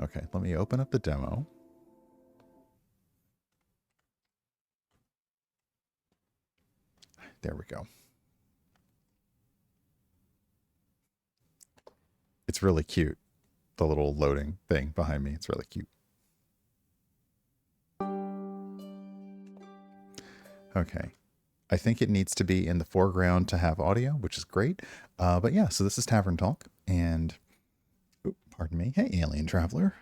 Okay, let me open up the demo. There we go. It's really cute. The little loading thing behind me. It's really cute. Okay. I think it needs to be in the foreground to have audio, which is great. But yeah, so this is Tavern Talk. And, pardon me. Hey, alien traveler.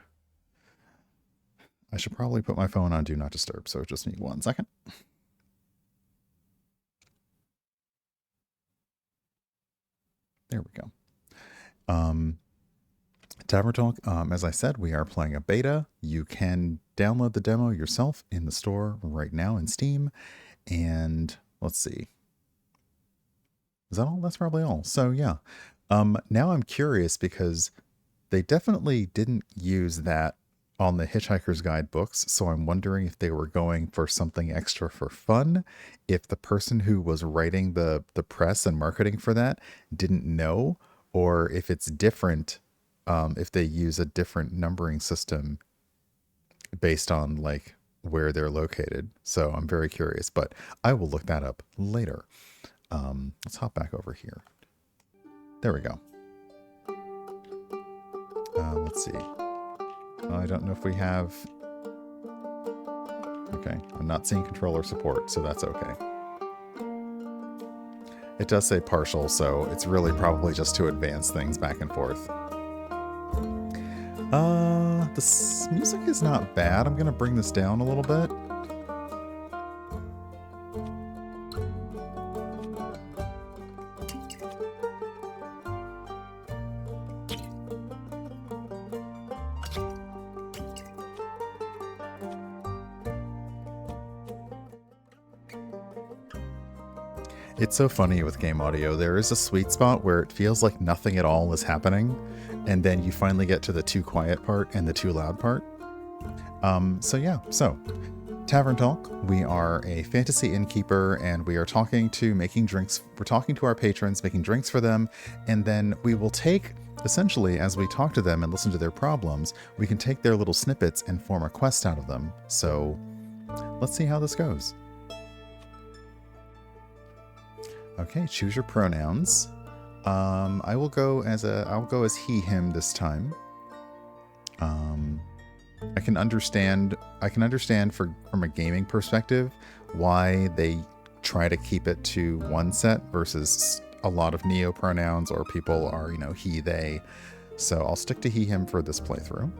I should probably put my phone on Do Not Disturb, so just need 1 second. There we go. Tavern Talk, as I said, we are playing a beta. You can download the demo yourself in the store right now in Steam. And let's see. Is that all? That's probably all. So yeah. Now I'm curious because they definitely didn't use that on the Hitchhiker's Guide books, so I'm wondering if they were going for something extra for fun, if the person who was writing the press and marketing for that didn't know, or if it's different, if they use a different numbering system based on like where they're located. So I'm very curious, but I will look that up later. Let's hop back over here. There we go. Let's see. I don't know if we have... Okay, I'm not seeing controller support, so that's okay. It does say partial, so it's really probably just to advance things back and forth. The music is not bad. I'm going to bring this down a little bit. It's so funny with game audio. There is a sweet spot where it feels like nothing at all is happening, and then you finally get to the too quiet part and the too loud part. So Tavern Talk, we are a fantasy innkeeper, and we are talking to making drinks. We're talking to our patrons, making drinks for them, and then we will take, essentially, as we talk to them and listen to their problems, we can take their little snippets and form a quest out of them. So let's see how this goes. Okay, choose your pronouns. I'll go as he, him this time. I can understand from a gaming perspective why they try to keep it to one set versus a lot of neo pronouns, or people are, he, they. So I'll stick to he, him for this playthrough.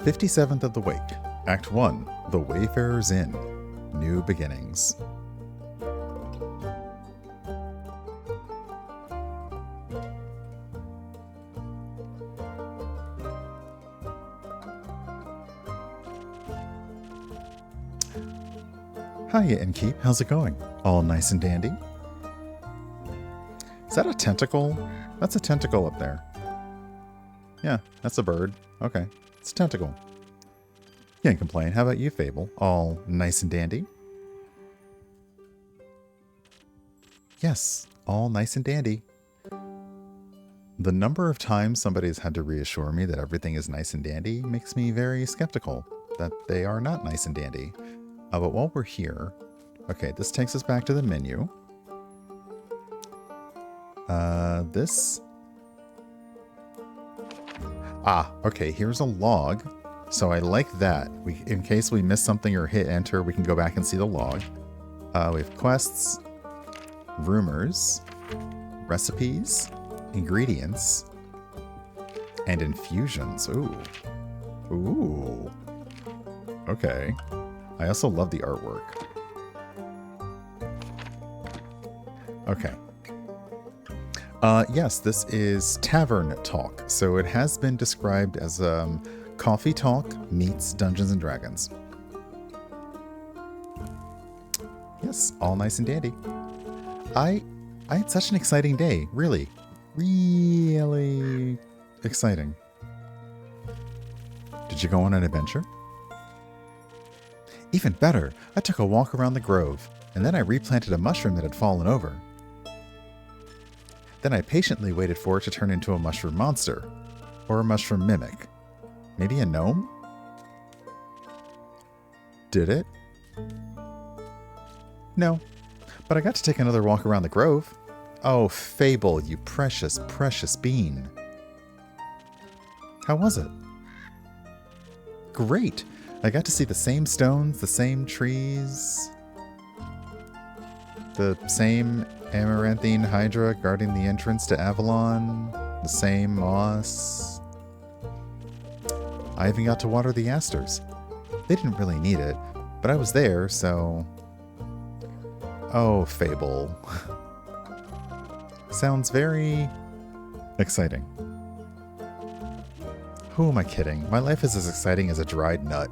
"57th of the Wake, Act 1, The Wayfarer's Inn, New Beginnings." Hiya, Innkeep. How's it going? All nice and dandy? Is that a tentacle? That's a tentacle up there. Yeah, that's a bird. Okay, it's a tentacle. Can't complain. How about you, Fable? All nice and dandy? Yes, all nice and dandy. The number of times somebody's had to reassure me that everything is nice and dandy makes me very skeptical that they are not nice and dandy. But while we're here, okay, this takes us back to the menu. Okay, here's a log. So I like that. In case we miss something or hit enter, we can go back and see the log. We have quests, rumors, recipes, ingredients, and infusions. Ooh. Okay. I also love the artwork. Okay. Yes, this is Tavern Talk. So it has been described as Coffee Talk meets Dungeons and Dragons. Yes, all nice and dandy. I had such an exciting day. Really exciting. Did you go on an adventure? Even better, I took a walk around the grove, and then I replanted a mushroom that had fallen over. Then I patiently waited for it to turn into a mushroom monster. Or a mushroom mimic. Maybe a gnome? Did it? No. But I got to take another walk around the grove. Oh, Fable, you precious, precious bean. How was it? Great. I got to see the same stones, the same trees, the same amaranthine hydra guarding the entrance to Avalon, the same moss. I even got to water the asters. They didn't really need it, but I was there, so... Oh, Fable. Sounds very exciting. Who am I kidding? My life is as exciting as a dried nut.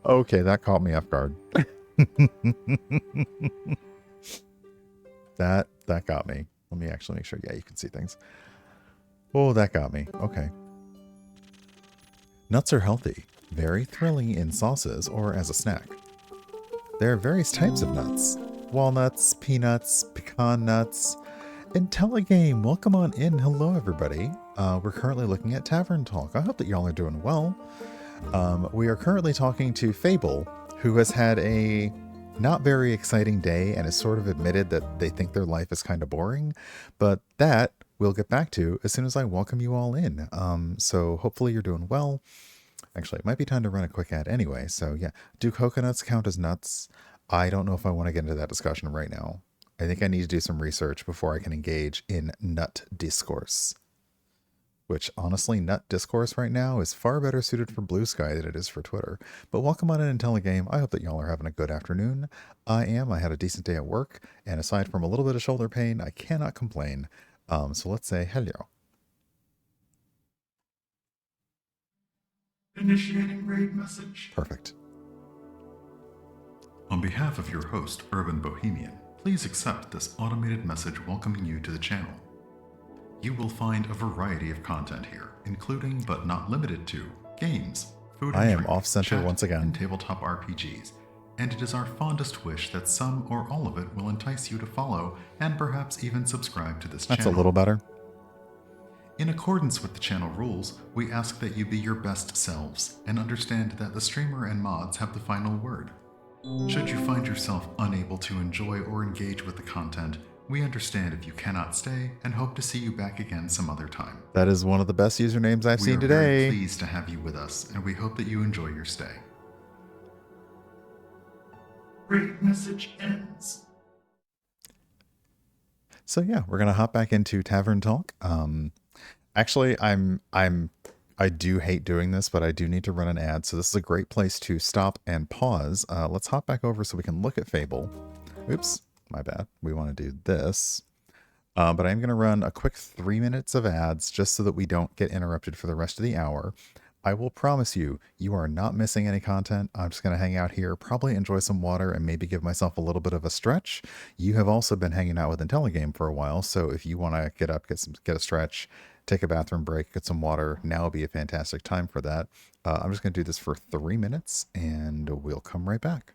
Okay, that caught me off guard. That got me. Let me actually make sure. Yeah, you can see things. Oh, that got me. Okay. Nuts are healthy, very thrilling in sauces or as a snack. There are various types of nuts. Walnuts, peanuts, pecan nuts. Intelligame, welcome on in. Hello, everybody. We're currently looking at Tavern Talk. I hope that y'all are doing well. We are currently talking to Fable, who has had a not very exciting day and has sort of admitted that they think their life is kind of boring, but that we'll get back to as soon as I welcome you all in. So hopefully you're doing well. Actually, it might be time to run a quick ad anyway. So yeah, do coconuts count as nuts? I don't know if I want to get into that discussion right now. I think I need to do some research before I can engage in nut discourse. Which, honestly, nut discourse right now is far better suited for Blue Sky than it is for Twitter. But welcome on in Intelligame. I hope that y'all are having a good afternoon. I am. I had a decent day at work, and aside from a little bit of shoulder pain, I cannot complain. So let's say hello. Initiating raid message. Perfect. On behalf of your host, Urban Bohemian, please accept this automated message welcoming you to the channel. You will find a variety of content here, including but not limited to games, food and I am drink, off-center chat, once again. and tabletop RPGs, and it is our fondest wish that some or all of it will entice you to follow and perhaps even subscribe to this channel. That's a little better. In accordance with the channel rules, we ask that you be your best selves and understand that the streamer and mods have the final word. Should you find yourself unable to enjoy or engage with the content, we understand if you cannot stay and hope to see you back again some other time. That is one of the best usernames I've seen today. We are very pleased to have you with us, and we hope that you enjoy your stay. Great message ends. So yeah, we're gonna hop back into Tavern Talk. Actually, I do hate doing this, but I do need to run an ad, so this is a great place to stop and pause. Let's hop back over so we can look at Fable. Oops. My bad. We want to do this. But I'm going to run a quick 3 minutes of ads just so that we don't get interrupted for the rest of the hour. I will promise you, you are not missing any content. I'm just going to hang out here, probably enjoy some water, and maybe give myself a little bit of a stretch. You have also been hanging out with Intelligame for a while, so if you want to get up, get a stretch, take a bathroom break, get some water, now would be a fantastic time for that. I'm just going to do this for 3 minutes, and we'll come right back.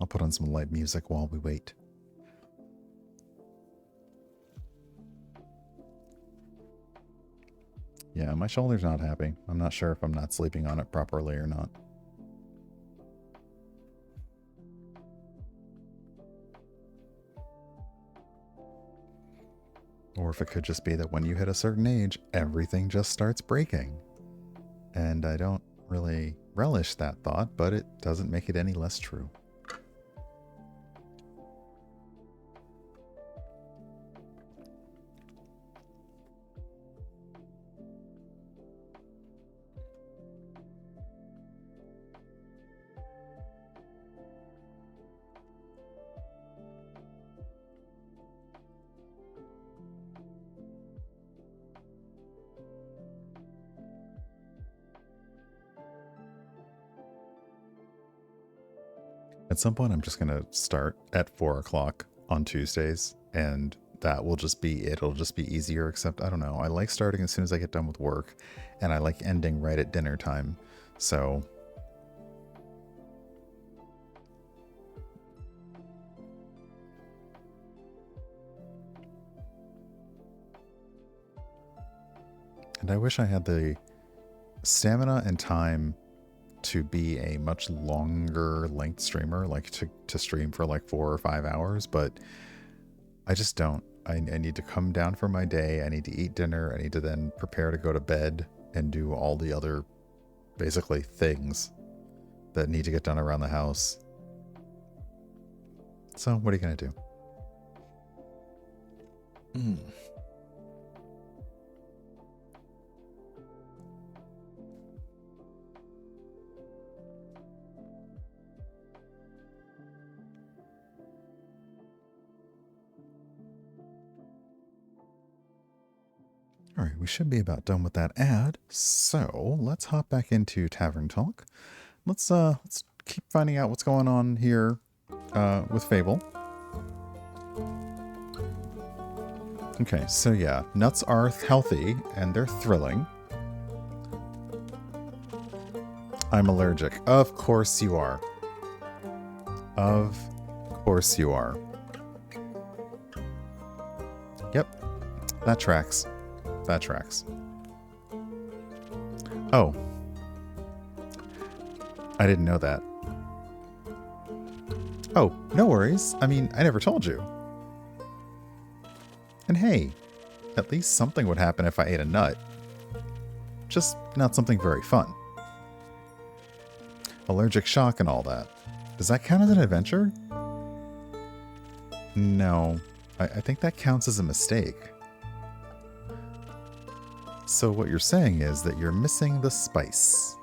I'll put on some light music while we wait. Yeah, my shoulder's not happy. I'm not sure if I'm not sleeping on it properly or not. Or if it could just be that when you hit a certain age, everything just starts breaking. And I don't really relish that thought, but it doesn't make it any less true. At some point, I'm just going to start at 4 o'clock on Tuesdays and that will just be it. It'll just be easier, except I don't know. I like starting as soon as I get done with work, and I like ending right at dinner time. So and I wish I had the stamina and time to be a much longer length streamer, like to stream for like 4 or 5 hours, but I just don't. I need to come down for my day. I need to eat dinner. I need to then prepare to go to bed and do all the other basically things that need to get done around the house. So what are you going to do? All right, we should be about done with that ad. So let's hop back into Tavern Talk. Let's keep finding out what's going on here with Fable. Okay, so yeah, nuts are healthy and they're thrilling. I'm allergic. Of course you are. Of course you are. Yep, that tracks. That tracks. Oh. I didn't know that. Oh, no worries. I mean, I never told you. And hey, at least something would happen if I ate a nut. Just not something very fun. Allergic shock and all that. Does that count as an adventure? No. I think that counts as a mistake. So what you're saying is that you're missing the spice.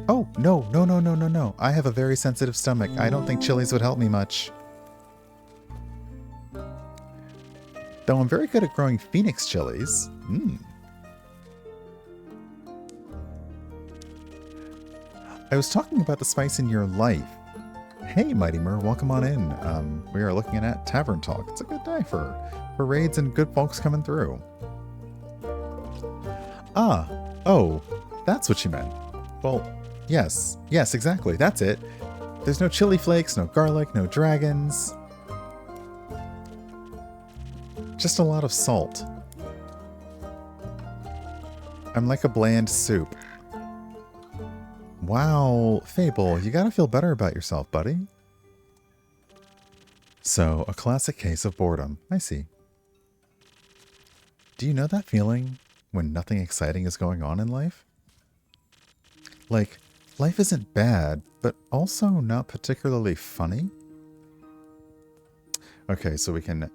Oh, no. I have a very sensitive stomach. I don't think chilies would help me much. Though I'm very good at growing phoenix chilies. I was talking about the spice in your life. Hey, Mighty Mer, welcome on in. We are looking at Tavern Talk. It's a good day for raids and good folks coming through. Oh, that's what you meant. Well, yes, exactly, that's it. There's no chili flakes, no garlic, no dragons. Just a lot of salt. I'm like a bland soup. Wow, Fable, you gotta feel better about yourself, buddy. So, a classic case of boredom. I see. Do you know that feeling when nothing exciting is going on in life? Like, life isn't bad, but also not particularly funny? Okay, so we can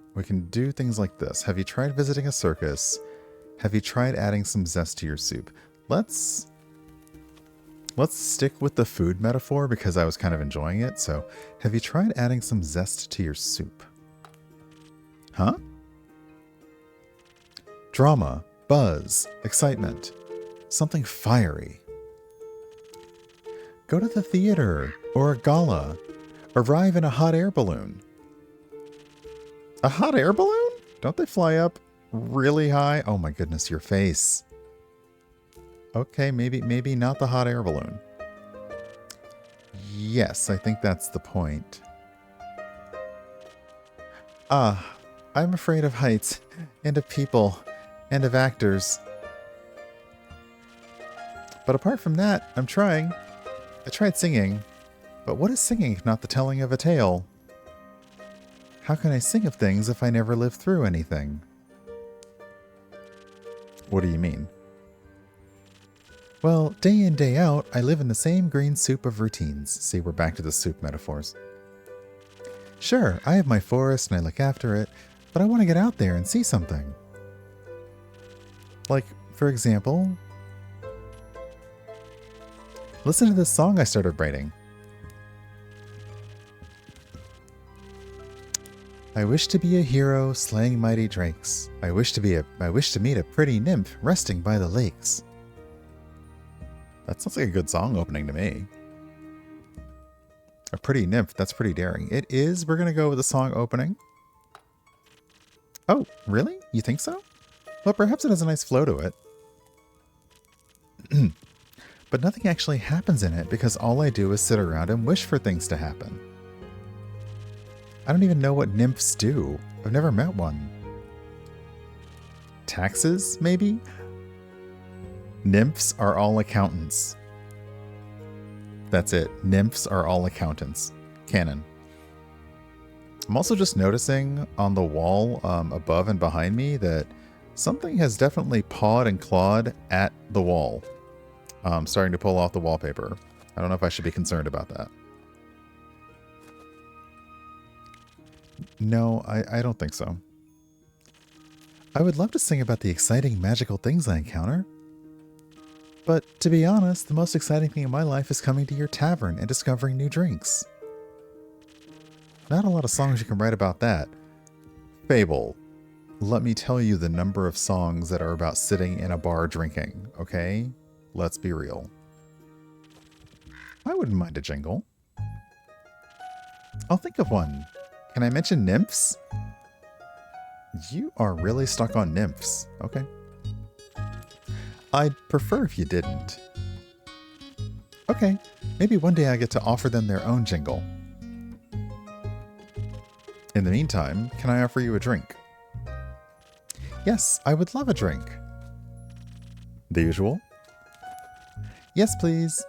do things like this. Have you tried visiting a circus? Have you tried adding some zest to your soup? Let's stick with the food metaphor because I was kind of enjoying it. So, have you tried adding some zest to your soup? Huh? Drama, buzz, excitement, something fiery. Go to the theater or a gala. Arrive in a hot air balloon. A hot air balloon? Don't they fly up really high? Oh my goodness, your face. Okay, maybe not the hot air balloon. Yes, I think that's the point. I'm afraid of heights, and of people, and of actors. But apart from that, I'm trying. I tried singing. But what is singing if not the telling of a tale? How can I sing of things if I never live through anything? What do you mean? Well, day in, day out, I live in the same green soup of routines. See, we're back to the soup metaphors. Sure, I have my forest and I look after it, but I want to get out there and see something. Like, for example, listen to this song I started writing. I wish to be a hero slaying mighty drakes. I wish to meet a pretty nymph resting by the lakes. That sounds like a good song opening to me. A pretty nymph, that's pretty daring. It is. We're going to go with the song opening. Oh, really? You think so? Well, perhaps it has a nice flow to it. But nothing actually happens in it because all I do is sit around and wish for things to happen. I don't even know what nymphs do. I've never met one. Taxes, maybe? Nymphs are all accountants. That's it. Nymphs are all accountants. Canon. I'm also just noticing on the wall above and behind me that something has definitely pawed and clawed at the wall. Starting to pull off the wallpaper. I don't know if I should be concerned about that. No, I don't think so. I would love to sing about the exciting magical things I encounter. But to be honest, the most exciting thing in my life is coming to your tavern and discovering new drinks. Not a lot of songs you can write about that. Fable, let me tell you the number of songs that are about sitting in a bar drinking, okay? Let's be real. I wouldn't mind a jingle. I'll think of one. Can I mention nymphs? You are really stuck on nymphs. Okay. I'd prefer if you didn't. Okay, maybe one day I get to offer them their own jingle. In the meantime, can I offer you a drink? Yes, I would love a drink. The usual? Yes, please.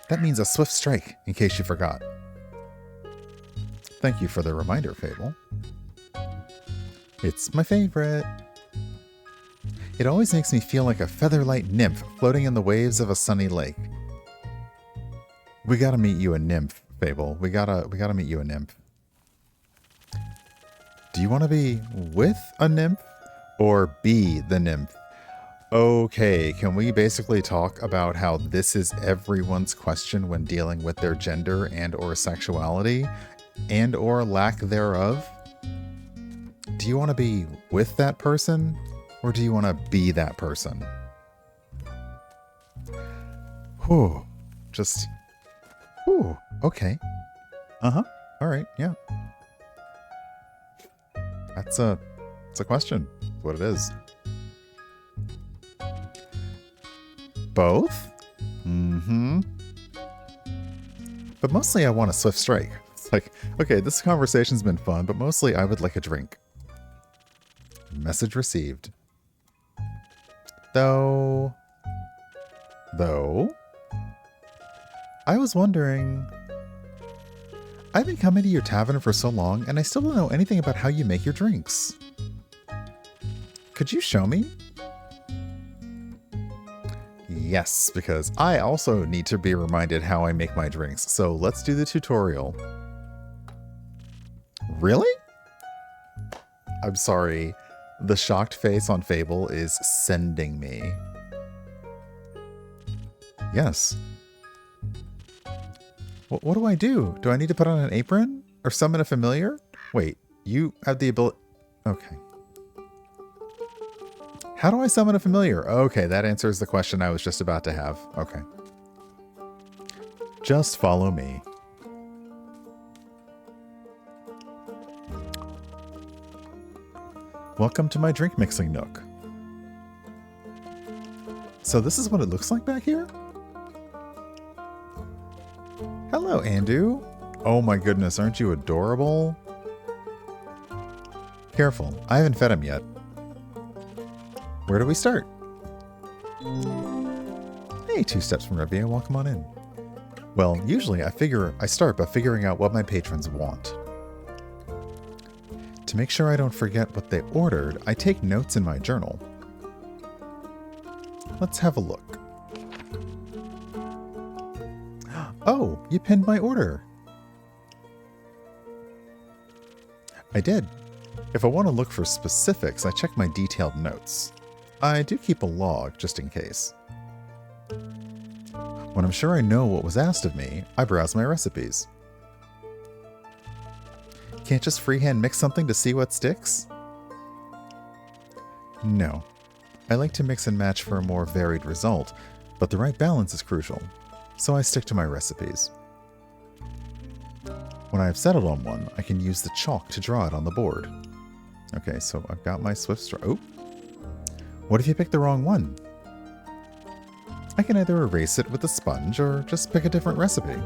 That means a swift strike, in case you forgot. Thank you for the reminder, Fable. It's my favorite. It always makes me feel like a featherlight nymph floating in the waves of a sunny lake. We gotta meet you a nymph, Fable. We gotta meet you a nymph. Do you want to be with a nymph or be the nymph? Okay, can we basically talk about how this is everyone's question when dealing with their gender and or sexuality and or lack thereof? Do you want to be with that person or do you want to be that person? Whew, just, whew, okay. Uh-huh, all right, yeah. It's a question. That's what it is. Both? Mm-hmm. But mostly I want a swift strike. It's like, okay, this conversation's been fun, but mostly I would like a drink. Message received. Though, I was wondering, I've been coming to your tavern for so long, and I still don't know anything about how you make your drinks. Could you show me? Yes, because I also need to be reminded how I make my drinks, so let's do the tutorial. Really? I'm sorry. The shocked face on Fable is sending me. Yes. What do I do? Do I need to put on an apron? Or summon a familiar? Wait, you have the ability... Okay. How do I summon a familiar? Okay, that answers the question I was just about to have. Okay. Just follow me. Welcome to my drink mixing nook. So this is what it looks like back here? Hello, Andu. Oh my goodness, aren't you adorable? Careful, I haven't fed him yet. Where do we start? Hey, 2 steps from Revia, welcome on in. Well, usually I start by figuring out what my patrons want. To make sure I don't forget what they ordered, I take notes in my journal. Let's have a look. Oh, you pinned my order. I did. If I want to look for specifics, I check my detailed notes. I do keep a log, just in case. When I'm sure I know what was asked of me, I browse my recipes. Can't just freehand mix something to see what sticks? No. I like to mix and match for a more varied result, but the right balance is crucial, so I stick to my recipes. When I have settled on one, I can use the chalk to draw it on the board. Okay, so I've got my Swift Strike. Oh, what if you pick the wrong one? I can either erase it with a sponge or just pick a different recipe.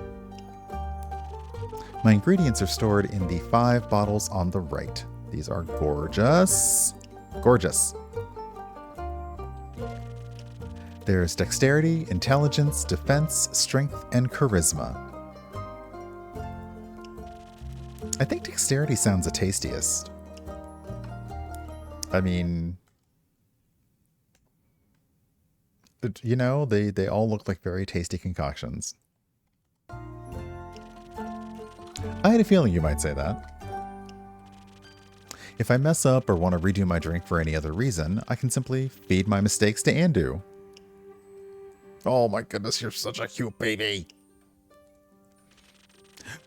My ingredients are stored in the 5 bottles on the right. These are gorgeous. Gorgeous. There's dexterity, intelligence, defense, strength, and charisma. I think dexterity sounds the tastiest. I mean, you know, they all look like very tasty concoctions. I had a feeling you might say that. If I mess up or want to redo my drink for any other reason, I can simply feed my mistakes to Andu. Oh my goodness, you're such a cute baby.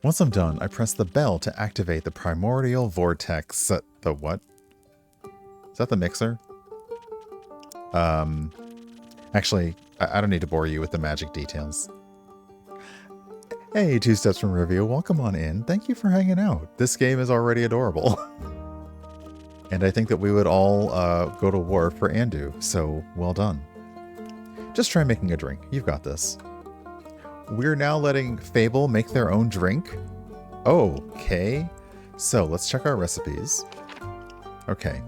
Once I'm done, I press the bell to activate the primordial vortex. The what? Is that the mixer? Actually, I don't need to bore you with the magic details. Hey, 2 Steps from Review, welcome on in. Thank you for hanging out. This game is already adorable. And I think that we would all go to war for Andu, so well done. Just try making a drink. You've got this. We're now letting Fable make their own drink. Okay. So let's check our recipes. Okay.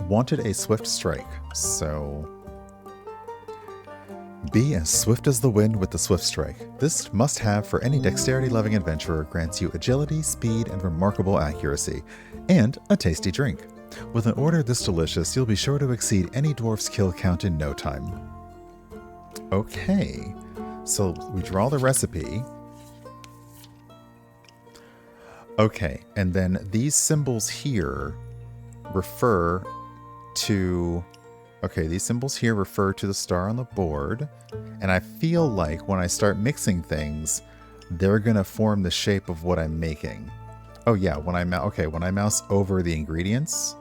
Wanted a swift strike. So be as swift as the wind with the swift strike. This must-have for any dexterity-loving adventurer grants you agility, speed, and remarkable accuracy, and a tasty drink. With an order this delicious, you'll be sure to exceed any dwarf's kill count in no time. Okay, so we draw the recipe. Okay, and then these symbols here refer to... Okay, these symbols here refer to the star on the board, and I feel like when I start mixing things, they're gonna form the shape of what I'm making. Oh yeah, when I mouse over the ingredients.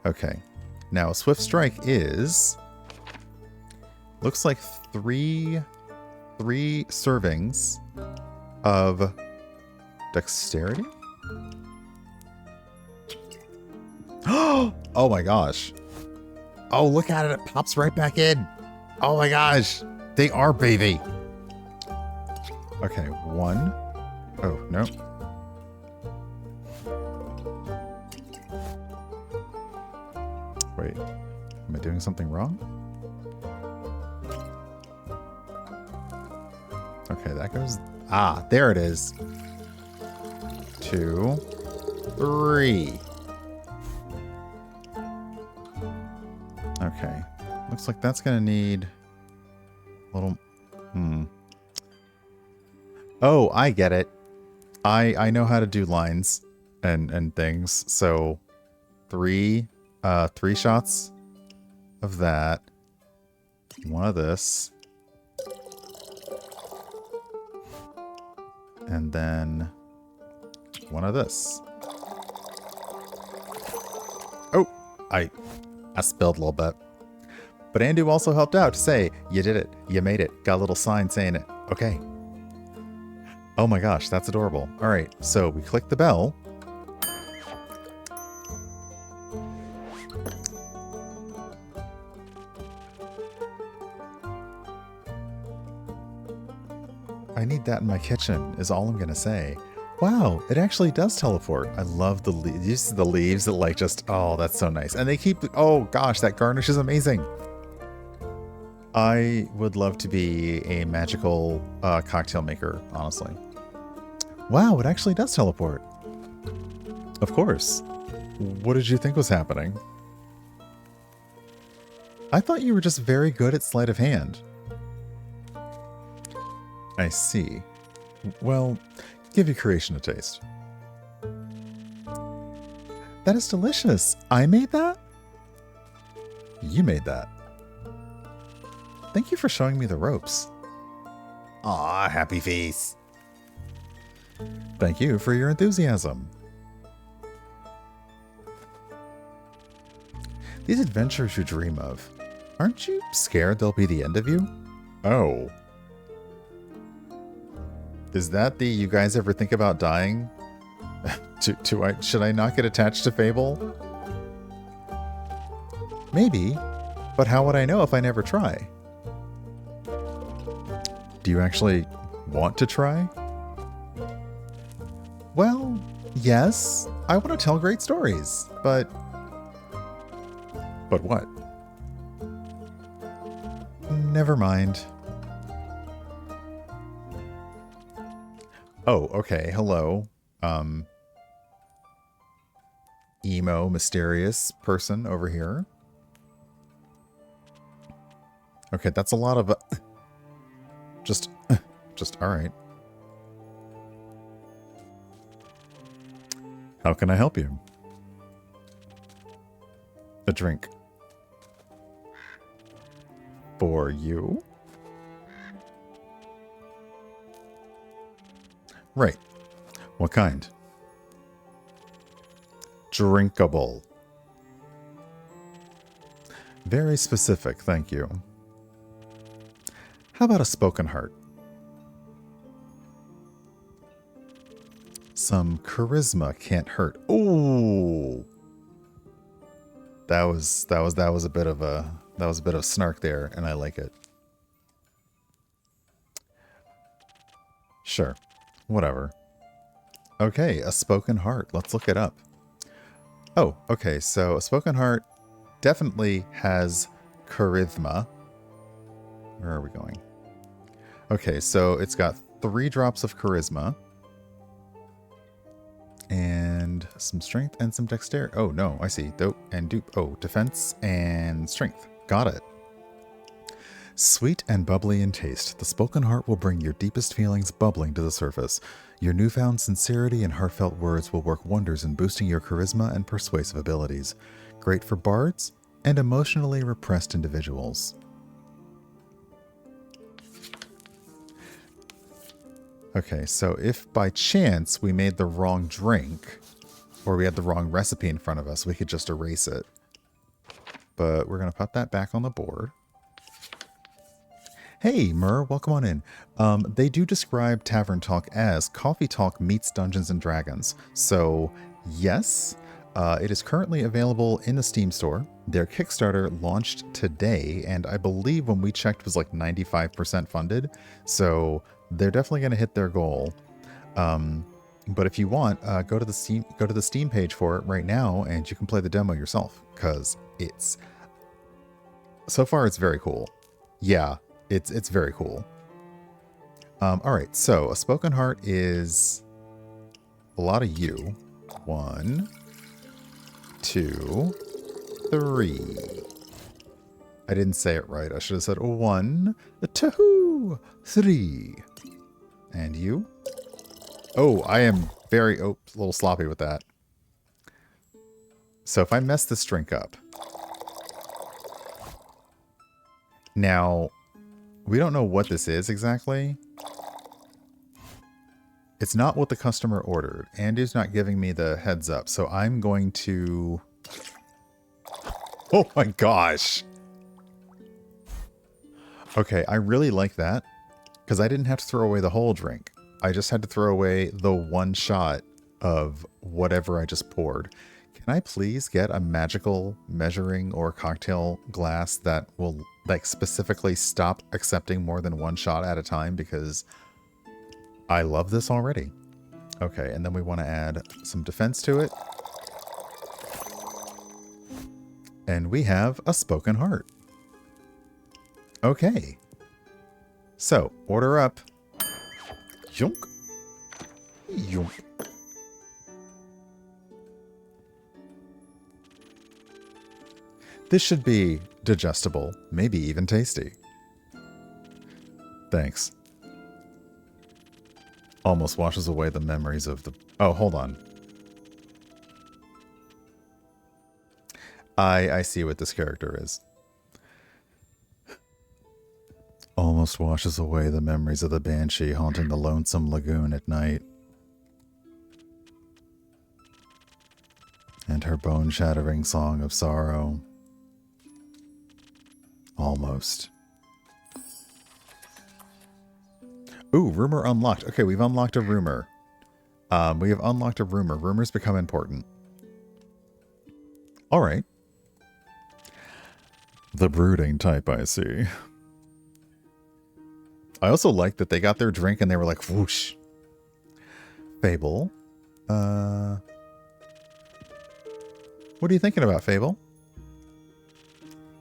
Okay, now Swift Strike is looks like three servings of dexterity. Oh my gosh. Oh, look at it. It pops right back in. Oh my gosh. They are baby. Okay, 1. Oh, no. Wait. Am I doing something wrong? Okay, that goes... Ah, there it is. 2, 3. Okay. Looks like that's going to need a little... Oh, I get it. I know how to do lines and things. So 3 shots of that. 1 of this. And then 1 of this. Oh, I spilled a little bit. But Andu also helped out to say, you did it, you made it. Got a little sign saying it. Okay. Oh my gosh, that's adorable. All right, so we click the bell. I need that in my kitchen, is all I'm gonna say. Wow, it actually does teleport. I love the leaves. The leaves that like just, oh, that's so nice. And they keep, oh gosh, that garnish is amazing. I would love to be a magical cocktail maker, honestly. Wow, it actually does teleport. Of course. What did you think was happening? I thought you were just very good at sleight of hand. I see. Well, give your creation a taste. That is delicious. I made that? You made that. Thank you for showing me the ropes. Aw, happy face. Thank you for your enthusiasm. These adventures you dream of, aren't you scared they'll be the end of you? Oh. Is that the you guys ever think about dying? Should I not get attached to Fable? Maybe, but how would I know if I never try? Do you actually want to try? Well, yes, I want to tell great stories, but... But what? Never mind. Oh, okay, hello. Emo, mysterious person over here. Okay, that's a lot of... just, alright. How can I help you? A drink. For you? Right. What kind? Drinkable. Very specific, thank you. How about a spoken heart? Some charisma can't hurt. Ooh. That was a bit of snark there, and I like it. Sure. Whatever. Okay, a spoken heart. Let's look it up. Oh, okay, so a spoken heart definitely has charisma. Where are we going? Okay, so it's got 3 drops of charisma. And some strength and some dexterity. Oh, no, I see. Dope and dupe. Oh, defense and strength. Got it. Sweet and bubbly in taste, the spoken heart will bring your deepest feelings bubbling to the surface. Your newfound sincerity and heartfelt words will work wonders in boosting your charisma and persuasive abilities. Great for bards and emotionally repressed individuals. Okay, so if by chance we made the wrong drink, or we had the wrong recipe in front of us, we could just erase it. But we're going to put that back on the board. Hey, Mur, welcome on in. They do describe Tavern Talk as Coffee Talk meets Dungeons & Dragons. So, yes, it is currently available in the Steam store. Their Kickstarter launched today, and I believe when we checked was like 95% funded. So they're definitely going to hit their goal. But if you want, go to the Steam page for it right now, and you can play the demo yourself, because so far it's very cool. Yeah, it's very cool. All right, so a spoken heart is a lot of you. 1, 2, 3. I didn't say it right. I should have said 1, 2, 3. And you? Oh, I am a little sloppy with that. So if I mess this drink up. Now, we don't know what this is exactly. It's not what the customer ordered. Andy's not giving me the heads up, so I'm going to... Oh my gosh! Okay, I really like that, because I didn't have to throw away the whole drink. I just had to throw away the one shot of whatever I just poured. Can I please get a magical measuring or cocktail glass that will like specifically stop accepting more than one shot at a time, because I love this already. Okay, and then we want to add some defense to it. And we have a spoken heart. Okay. So, order up. Yunk. Yunk. This should be digestible, maybe even tasty. Thanks. Almost washes away the memories of the... Oh, hold on. I see what this character is. Almost washes away the memories of the banshee haunting the lonesome lagoon at night. And her bone-shattering song of sorrow. Almost. Ooh, rumor unlocked. Okay, we've unlocked a rumor. We have unlocked a rumor. Rumors become important. All right. The brooding type, I see. I also like that they got their drink and they were like, whoosh. Fable. What are you thinking about, Fable?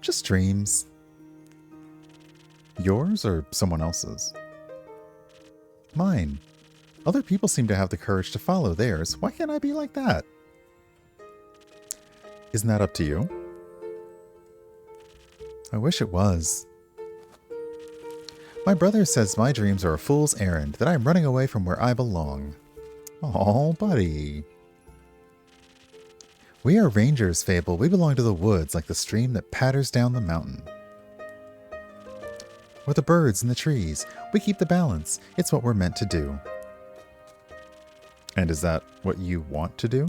Just dreams. Yours or someone else's? Mine. Other people seem to have the courage to follow theirs. Why can't I be like that? Isn't that up to you? I wish it was. My brother says my dreams are a fool's errand, that I'm running away from where I belong. Oh, buddy. We are rangers, Fable. We belong to the woods, like the stream that patters down the mountain. We're the birds and the trees. We keep the balance. It's what we're meant to do. And is that what you want to do?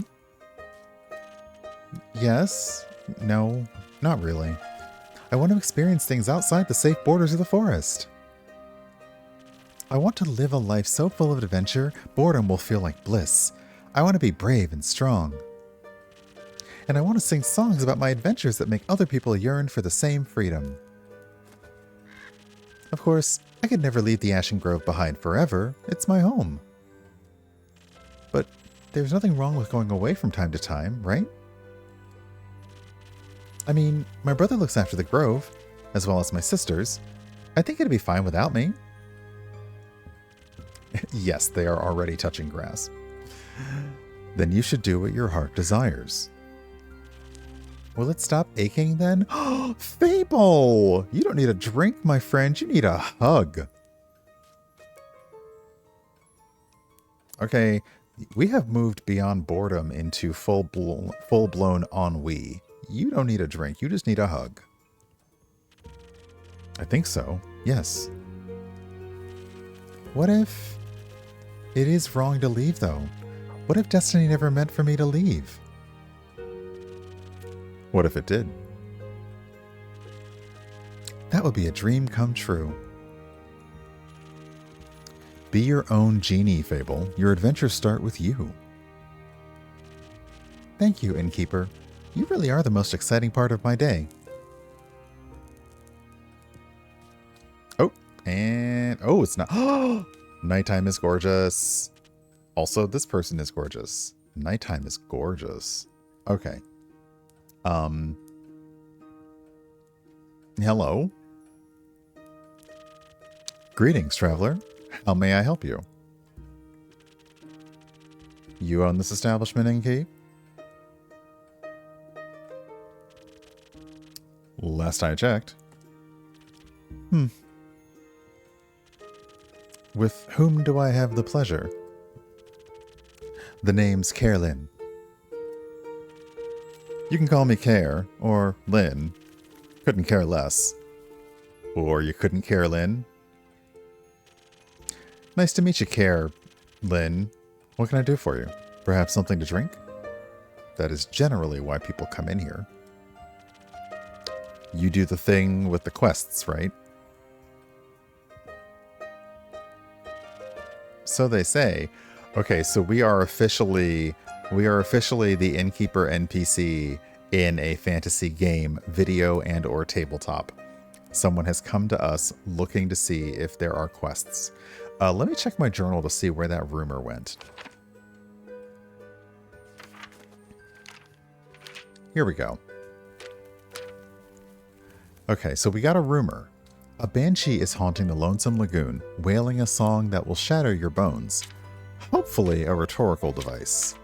Yes. No, not really. I want to experience things outside the safe borders of the forest. I want to live a life so full of adventure, boredom will feel like bliss. I want to be brave and strong. And I want to sing songs about my adventures that make other people yearn for the same freedom. Of course, I could never leave the Ashen Grove behind forever. It's my home. But there's nothing wrong with going away from time to time, right? I mean, my brother looks after the grove, as well as my sisters. I think it'd be fine without me. Yes, they are already touching grass. Then you should do what your heart desires. Will it stop aching then? Fable! You don't need a drink, my friend. You need a hug. Okay, we have moved beyond boredom into full-blown ennui. You don't need a drink. You just need a hug. I think so. Yes. What if it is wrong to leave, though? What if destiny never meant for me to leave? What if it did? That would be a dream come true. Be your own genie, Fable. Your adventures start with you. Thank you, Innkeeper. You really are the most exciting part of my day. Oh, and... oh, it's not... Nighttime is gorgeous. Also, this person is gorgeous. Nighttime is gorgeous. Okay. Hello. Greetings, traveler. How may I help you? You own this establishment, Innkeep? Last I checked. With whom do I have the pleasure? The name's Carelyn. You can call me Care, or Lynn. Couldn't care less. Or you couldn't care, Lynn. Nice to meet you, Care, Lynn. What can I do for you? Perhaps something to drink? That is generally why people come in here. You do the thing with the quests, right? So they say. Okay, so we are officially the Innkeeper NPC in a fantasy game, video and or tabletop. Someone has come to us looking to see if there are quests. Let me check my journal to see where that rumor went. Here we go. Okay, so we got a rumor. A banshee is haunting the lonesome lagoon, wailing a song that will shatter your bones. Hopefully a rhetorical device.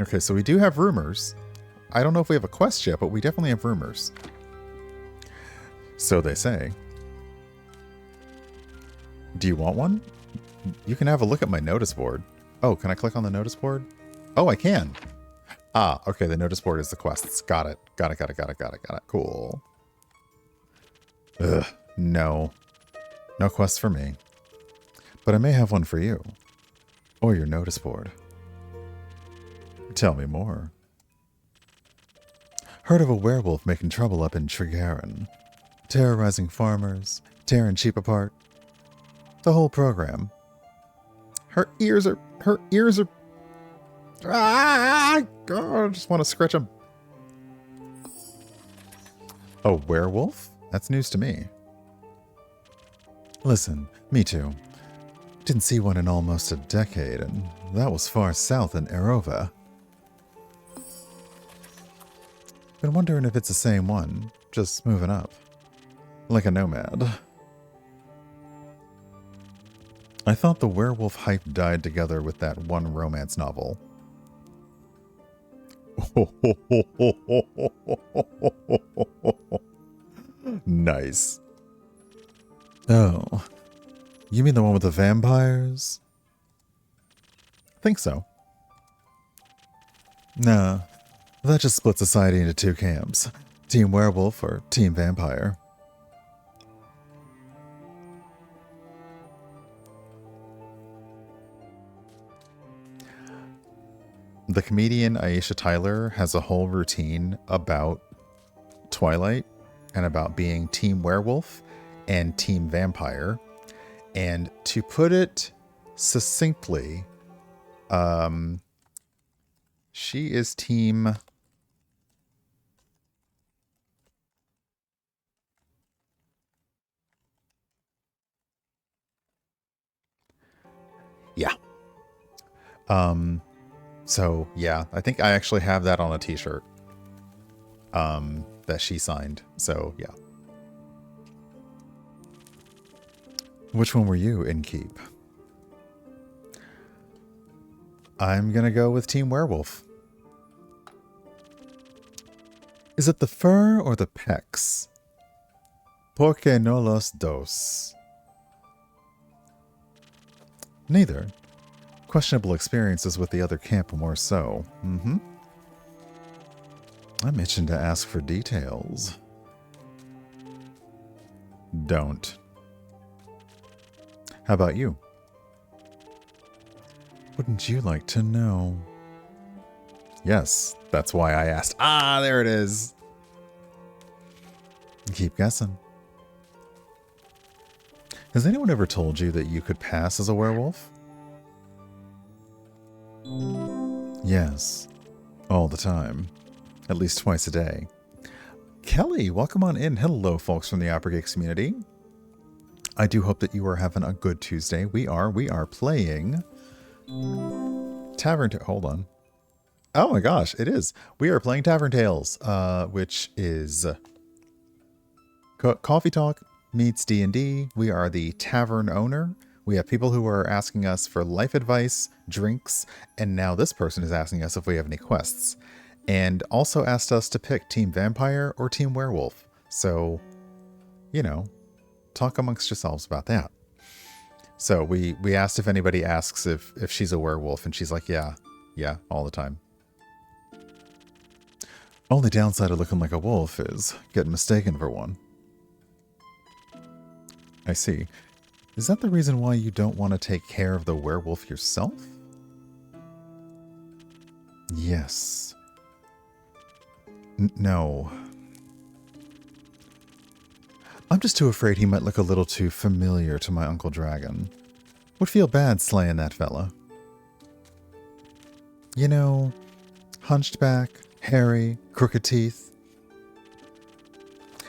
Okay, so we do have rumors. I don't know if we have a quest yet, but we definitely have rumors. So they say. Do you want one? You can have a look at my notice board. Oh, can I click on the notice board? Oh, I can. Ah, okay, the notice board is the quests. Got it. Got it. Cool. Ugh, no. No quest for me. But I may have one for you. Or your notice board. Tell me more. Heard of a werewolf making trouble up in Tregaron. Terrorizing farmers, tearing sheep apart. The whole program. Her ears are. Ah! God, I just want to scratch them. A werewolf? That's news to me. Listen, me too. Didn't see one in almost a decade, and that was far south in Erova. Been wondering if it's the same one, just moving up. Like a nomad. I thought the werewolf hype died together with that one romance novel. Nice. Oh, you mean the one with the vampires? Think so. Nah, that just split society into two camps. Team werewolf or team vampire. The comedian Aisha Tyler has a whole routine about Twilight and about being team werewolf and team vampire. And to put it succinctly, she is team... Yeah. So, yeah, I think I actually have that on a t-shirt that she signed. So, yeah. Which one were you in Keep? I'm going to go with Team Werewolf. Is it the fur or the pecs? Porque no los dos? Neither. Questionable experiences with the other camp more so. Mm-hmm. I'm itching to ask for details. Don't. How about you? Wouldn't you like to know? Yes, that's why I asked. Ah, there it is. Keep guessing. Has anyone ever told you that you could pass as a werewolf? Yes. All the time. At least twice a day. Kelly, welcome on in. Hello, folks from the Opera Geeks community. I do hope that you are having a good Tuesday. We are playing Tavern Talk. Hold on. Oh my gosh, it is. We are playing Tavern Tales, which is Coffee Talk meets D&D. We are the tavern owner. We have people who are asking us for life advice, drinks, and now this person is asking us if we have any quests. And also asked us to pick Team Vampire or Team Werewolf. So, you know, talk amongst yourselves about that. So we asked if anybody asks if she's a werewolf, and she's like, yeah, all the time. Only downside of looking like a wolf is getting mistaken for one. I see. Is that the reason why you don't want to take care of the werewolf yourself? Yes. No. I'm just too afraid he might look a little too familiar to my Uncle Dragon. Would feel bad slaying that fella. You know, hunched back, hairy, crooked teeth.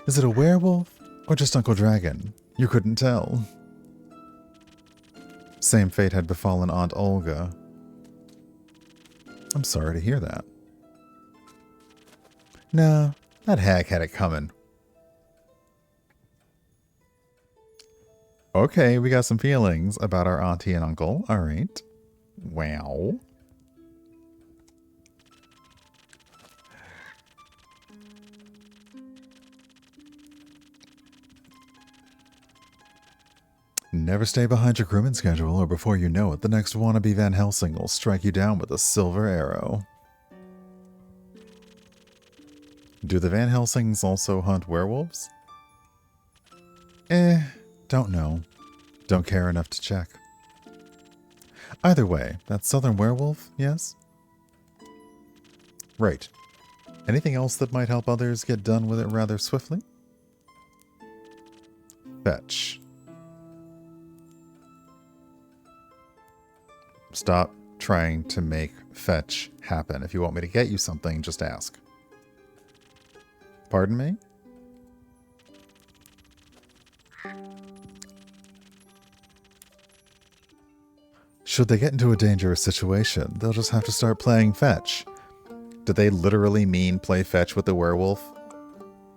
Is it a werewolf or just Uncle Dragon? You couldn't tell. Same fate had befallen Aunt Olga. I'm sorry to hear that. Nah, that hag had it coming. Okay, we got some feelings about our auntie and uncle. All right. Wow. Never stay behind your crewman schedule, or before you know it, the next wannabe Van Helsing will strike you down with a silver arrow. Do the Van Helsings also hunt werewolves? Don't know. Don't care enough to check. Either way, that southern werewolf, yes? Right. Anything else that might help others get done with it rather swiftly? Fetch. Stop trying to make fetch happen. If you want me to get you something, just ask. Pardon me? Should they get into a dangerous situation, they'll just have to start playing fetch. Do they literally mean play fetch with the werewolf?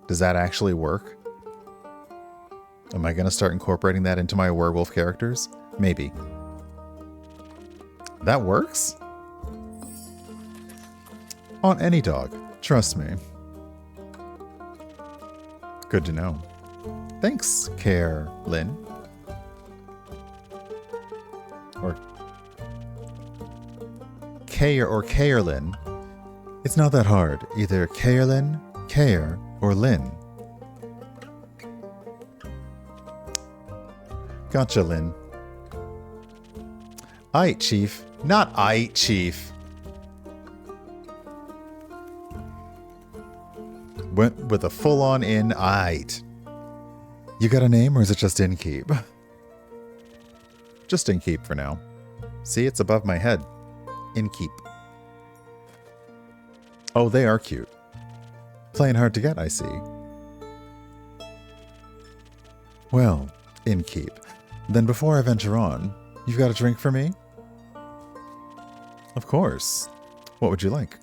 Does that actually work? Am I going to start incorporating that into my werewolf characters? Maybe. That works? On any dog. Trust me. Good to know. Thanks, Care Lynn. Or Care or Caerlyn. It's not that hard. Either Caerlyn, Care, or Lynn. Gotcha, Lynn. Aight, Chief. Not aight, Chief. Went with a full-on in aight. You got a name, or is it just Innkeep? Just Innkeep for now. See, it's above my head. Innkeep. Oh, they are cute. Playing hard to get, I see. Well, Innkeep. Then before I venture on, you've got a drink for me? Of course. What would you like?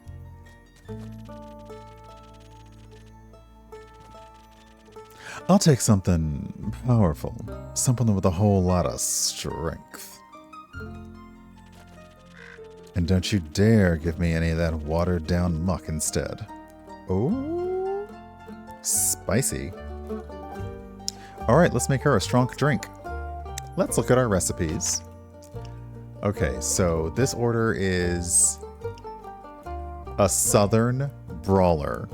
I'll take something powerful. Something with a whole lot of strength. And don't you dare give me any of that watered-down muck instead. Oh, spicy. All right, let's make her a strong drink. Let's look at our recipes. Okay, so this order is a Southern Brawler.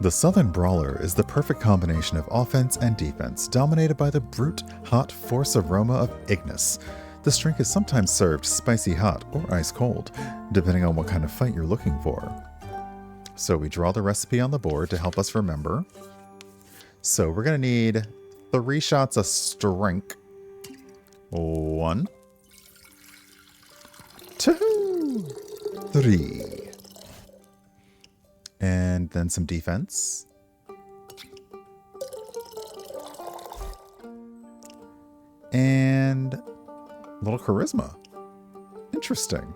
The Southern Brawler is the perfect combination of offense and defense, dominated by the brute, hot force aroma of Ignis. This drink is sometimes served spicy hot or ice cold, depending on what kind of fight you're looking for. So we draw the recipe on the board to help us remember. So we're going to need 3 shots of strength. 1, 2, 3. And then some defense. And a little charisma. Interesting.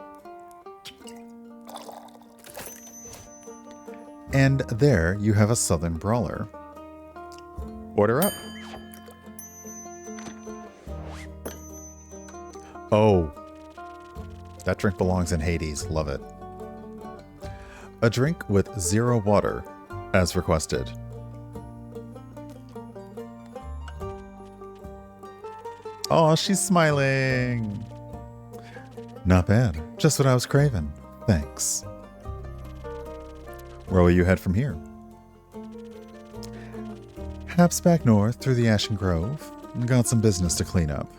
And there you have a Southern Brawler. Order up. Oh. That drink belongs in Hades. Love it. A drink with 0 water, as requested. Oh, she's smiling. Not bad. Just what I was craving. Thanks. Where will you head from here? Perhaps back north through the Ashen Grove. Got some business to clean up.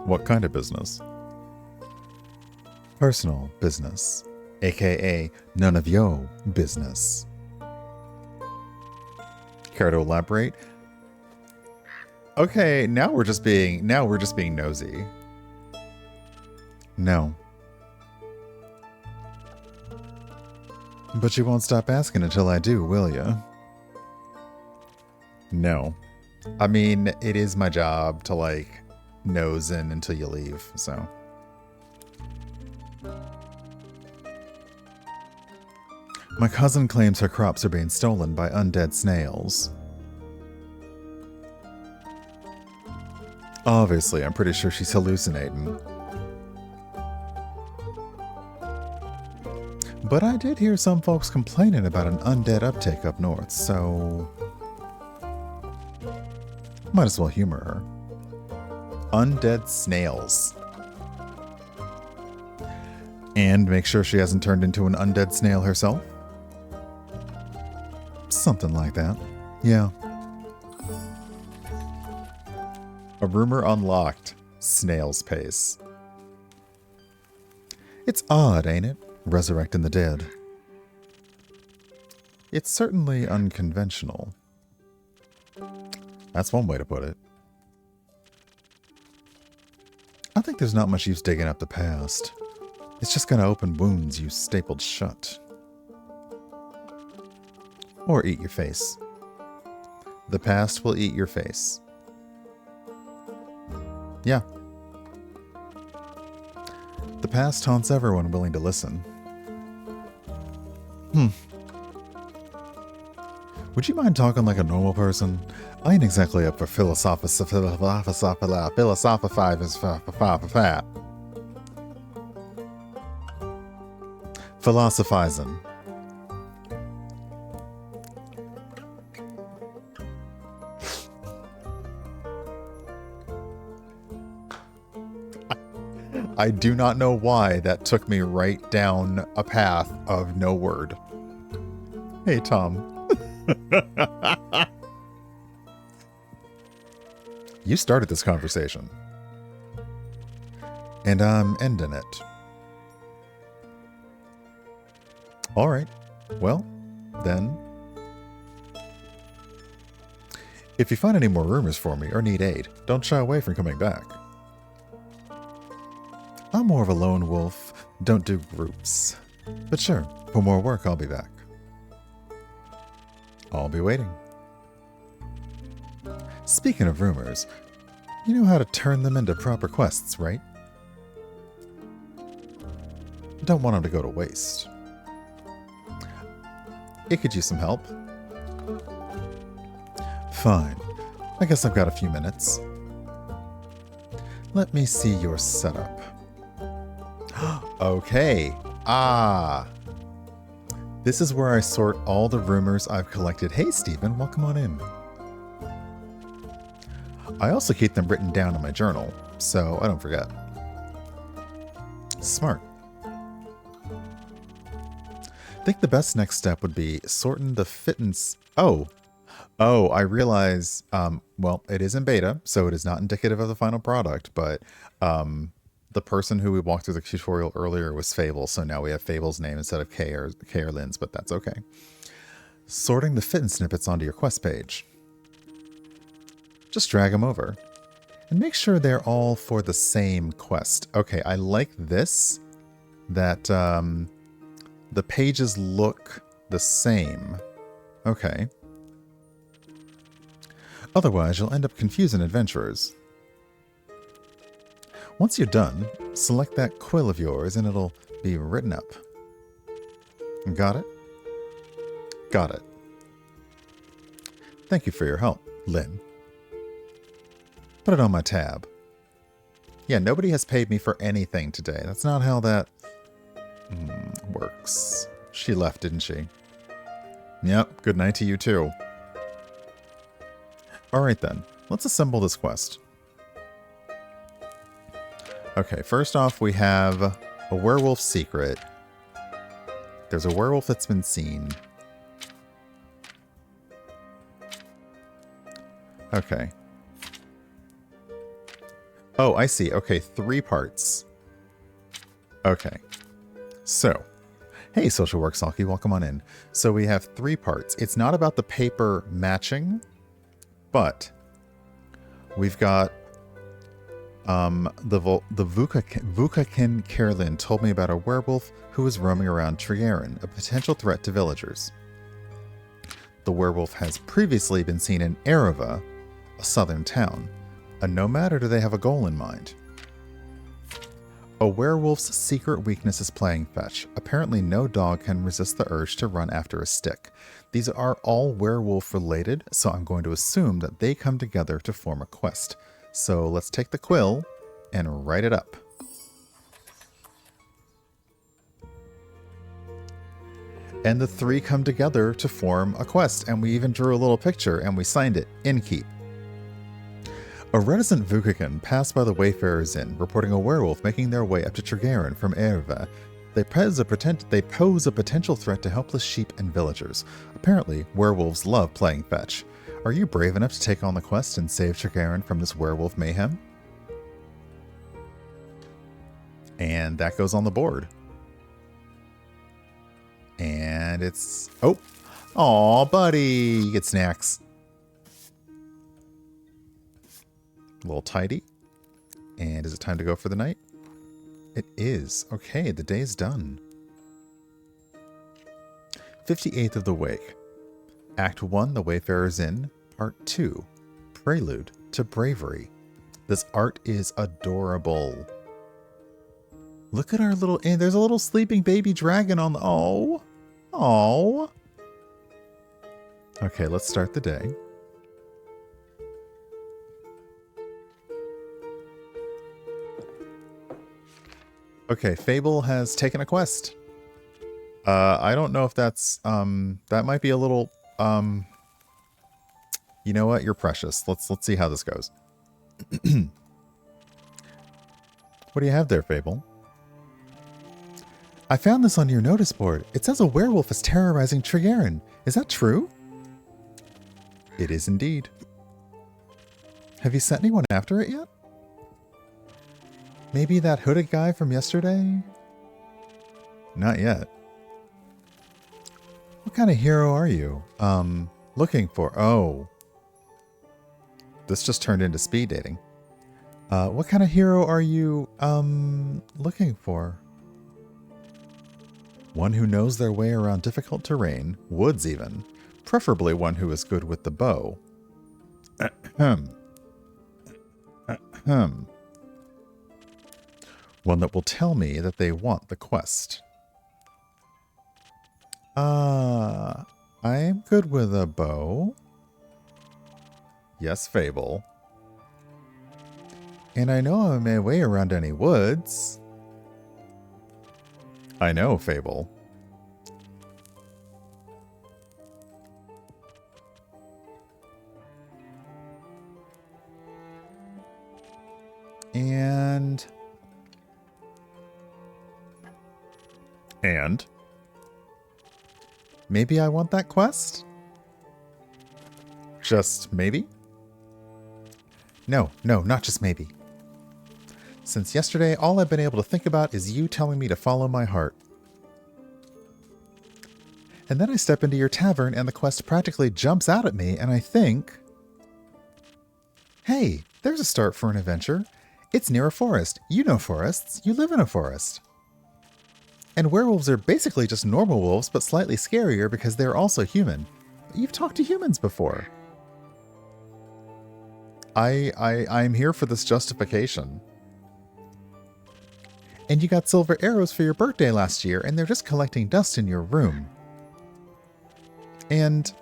What kind of business? Personal business, aka none of yo business. Care to elaborate? Okay, now we're just being nosy. No. But you won't stop asking until I do, will ya? No. I mean, it is my job to, like, nose in until you leave, so. My cousin claims her crops are being stolen by undead snails. Obviously, I'm pretty sure she's hallucinating. But I did hear some folks complaining about an undead uptake up north, so might as well humor her. Undead snails. And make sure she hasn't turned into an undead snail herself? Something like that. Yeah. A rumor unlocked. Snail's pace. It's odd, ain't it? Resurrecting the dead. It's certainly unconventional. That's one way to put it. I think there's not much use digging up the past. It's just gonna open wounds you stapled shut. Or eat your face. The past will eat your face. Yeah. The past haunts everyone willing to listen. Would you mind talking like a normal person? I ain't exactly up for philosophizing. I do not know why that took me right down a path of no word. Hey, Tom. You started this conversation. And I'm ending it. Alright. Well, then. If you find any more rumors for me or need aid, don't shy away from coming back. I'm more of a lone wolf, don't do groups. But sure, for more work I'll be back. I'll be waiting. Speaking of rumors, you know how to turn them into proper quests, right? Don't want them to go to waste. It could use some help. Fine. I guess I've got a few minutes. Let me see your setup. Okay. This is where I sort all the rumors I've collected. Hey, Stephen, welcome on in. I also keep them written down in my journal, so I don't forget. Smart. I think the best next step would be sorting the fittings. Oh, I realize, well, it is in beta, so it is not indicative of the final product, but the person who we walked through the tutorial earlier was Fable, so now we have Fable's name instead of K or Lynn's, but that's okay. Sorting the fitting snippets onto your quest page. Just drag them over. And make sure they're all for the same quest. Okay, I like this, that the pages look the same. Okay. Otherwise, you'll end up confusing adventurers. Once you're done, select that quill of yours and it'll be written up. Got it? Got it. Thank you for your help, Lynn. Put it on my tab. Yeah, nobody has paid me for anything today. That's not how that works. She left, didn't she? Yep, good night to you too. Alright then, let's assemble this quest. Okay, first off we have a werewolf secret. There's a werewolf that's been seen. Okay. Oh, I see. Okay, 3 parts. Okay. So, hey, Social Work Salky, welcome on in. So we have 3 parts. It's not about the paper matching, but we've got the Vukakin Kerlin told me about a werewolf who was roaming around Triarin, a potential threat to villagers. The werewolf has previously been seen in Ereva, a southern town. And no matter do they have a goal in mind. A werewolf's secret weakness is playing fetch. Apparently no dog can resist the urge to run after a stick. These are all werewolf related, so I'm going to assume that they come together to form a quest. So let's take the quill and write it up. And the 3 come together to form a quest, and we even drew a little picture and we signed it, Innkeep. A reticent Vukakin passed by the Wayfarer's Inn, reporting a werewolf making their way up to Trigarin from Ereva. They pose a potential threat to helpless sheep and villagers. Apparently, werewolves love playing fetch. Are you brave enough to take on the quest and save Trigarin from this werewolf mayhem? And that goes on the board. And it's... Oh! Aw, buddy! You get snacks. A little tidy. And is it time to go for the night? It is. Okay, the day's done. 58th of the Wake. Act 1, The Wayfarer's Inn. Part 2, Prelude to Bravery. This art is adorable. Look at our little inn. There's a little sleeping baby dragon on the... Oh. Oh. Okay, let's start the day. Okay, Fable has taken a quest. I don't know if that's, that might be a little, you know what? You're precious. Let's see how this goes. What do you have there, Fable? I found this on your notice board. It says a werewolf is terrorizing Trigarin. Is that true? It is indeed. Have you sent anyone after it yet? Maybe that hooded guy from yesterday? Not yet. What kind of hero are you? Looking for... Oh. This just turned into speed dating. What kind of hero are you, looking for? One who knows their way around difficult terrain, woods even. Preferably one who is good with the bow. Ahem. Ahem. One that will tell me that they want the quest. I am good with a bow. Yes, Fable. And I know I'm my way around any woods. I know, Fable. And maybe I want that quest? Just maybe? No, not just maybe. Since yesterday, all I've been able to think about is you telling me to follow my heart. And then I step into your tavern and the quest practically jumps out at me and I think... Hey, there's a start for an adventure. It's near a forest. You know forests. You live in a forest. And werewolves are basically just normal wolves, but slightly scarier because they're also human. You've talked to humans before. I'm here for this justification. And you got silver arrows for your birthday last year, and they're just collecting dust in your room. And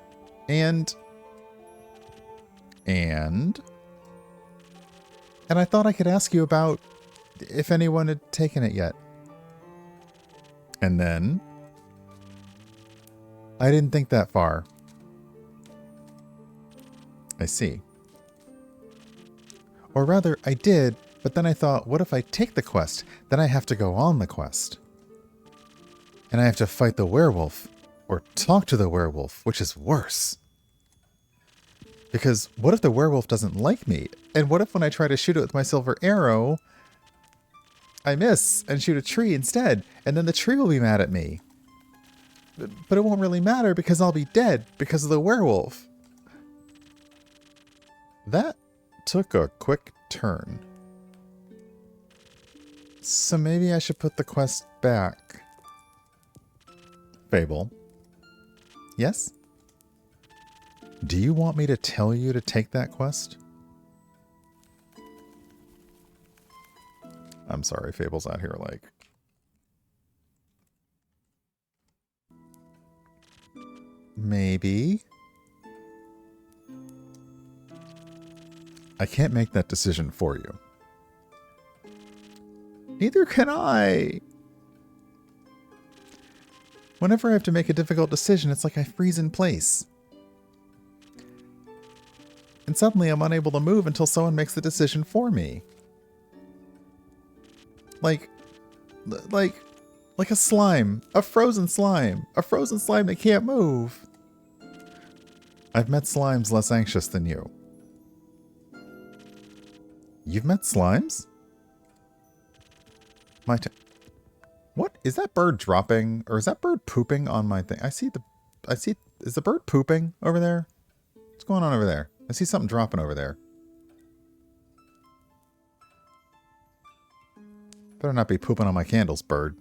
I thought I could ask you about if anyone had taken it yet. And then I didn't think that far. I see. Or rather, I did, but then I thought, what if I take the quest? Then I have to go on the quest. And I have to fight the werewolf, or talk to the werewolf, which is worse. Because what if the werewolf doesn't like me? And what if when I try to shoot it with my silver arrow, I miss and shoot a tree instead, and then the tree will be mad at me? But it won't really matter because I'll be dead because of the werewolf. That took a quick turn. So maybe I should put the quest back. Fable. Yes? Do you want me to tell you to take that quest? I'm sorry, Fable's out here like... Maybe? I can't make that decision for you. Neither can I. Whenever I have to make a difficult decision, it's like I freeze in place. And suddenly I'm unable to move until someone makes the decision for me. Like a slime. A frozen slime. A frozen slime that can't move. I've met slimes less anxious than you. You've met slimes? What? Is that bird dropping? Or is that bird pooping on my thing? Is the bird pooping over there? What's going on over there? I see something dropping over there. Better not be pooping on my candles, bird.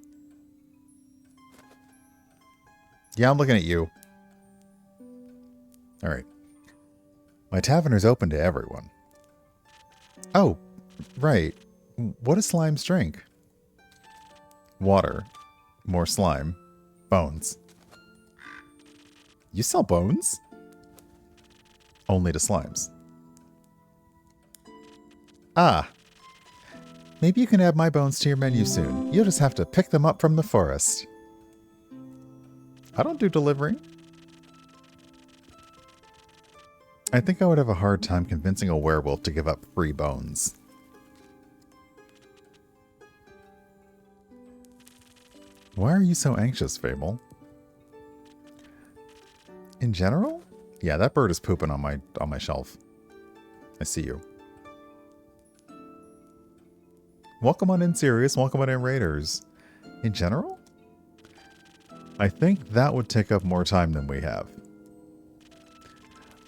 Yeah, I'm looking at you. Alright. My tavern is open to everyone. Oh, right. What does slimes drink? Water. More slime. Bones. You sell bones? Only to slimes. Ah. Maybe you can add my bones to your menu soon. You'll just have to pick them up from the forest. I don't do delivering. I think I would have a hard time convincing a werewolf to give up free bones. Why are you so anxious, Fable? In general? Yeah, that bird is pooping on my shelf. I see you. Welcome on in, Sirius. Welcome on in, Raiders. In general? I think that would take up more time than we have.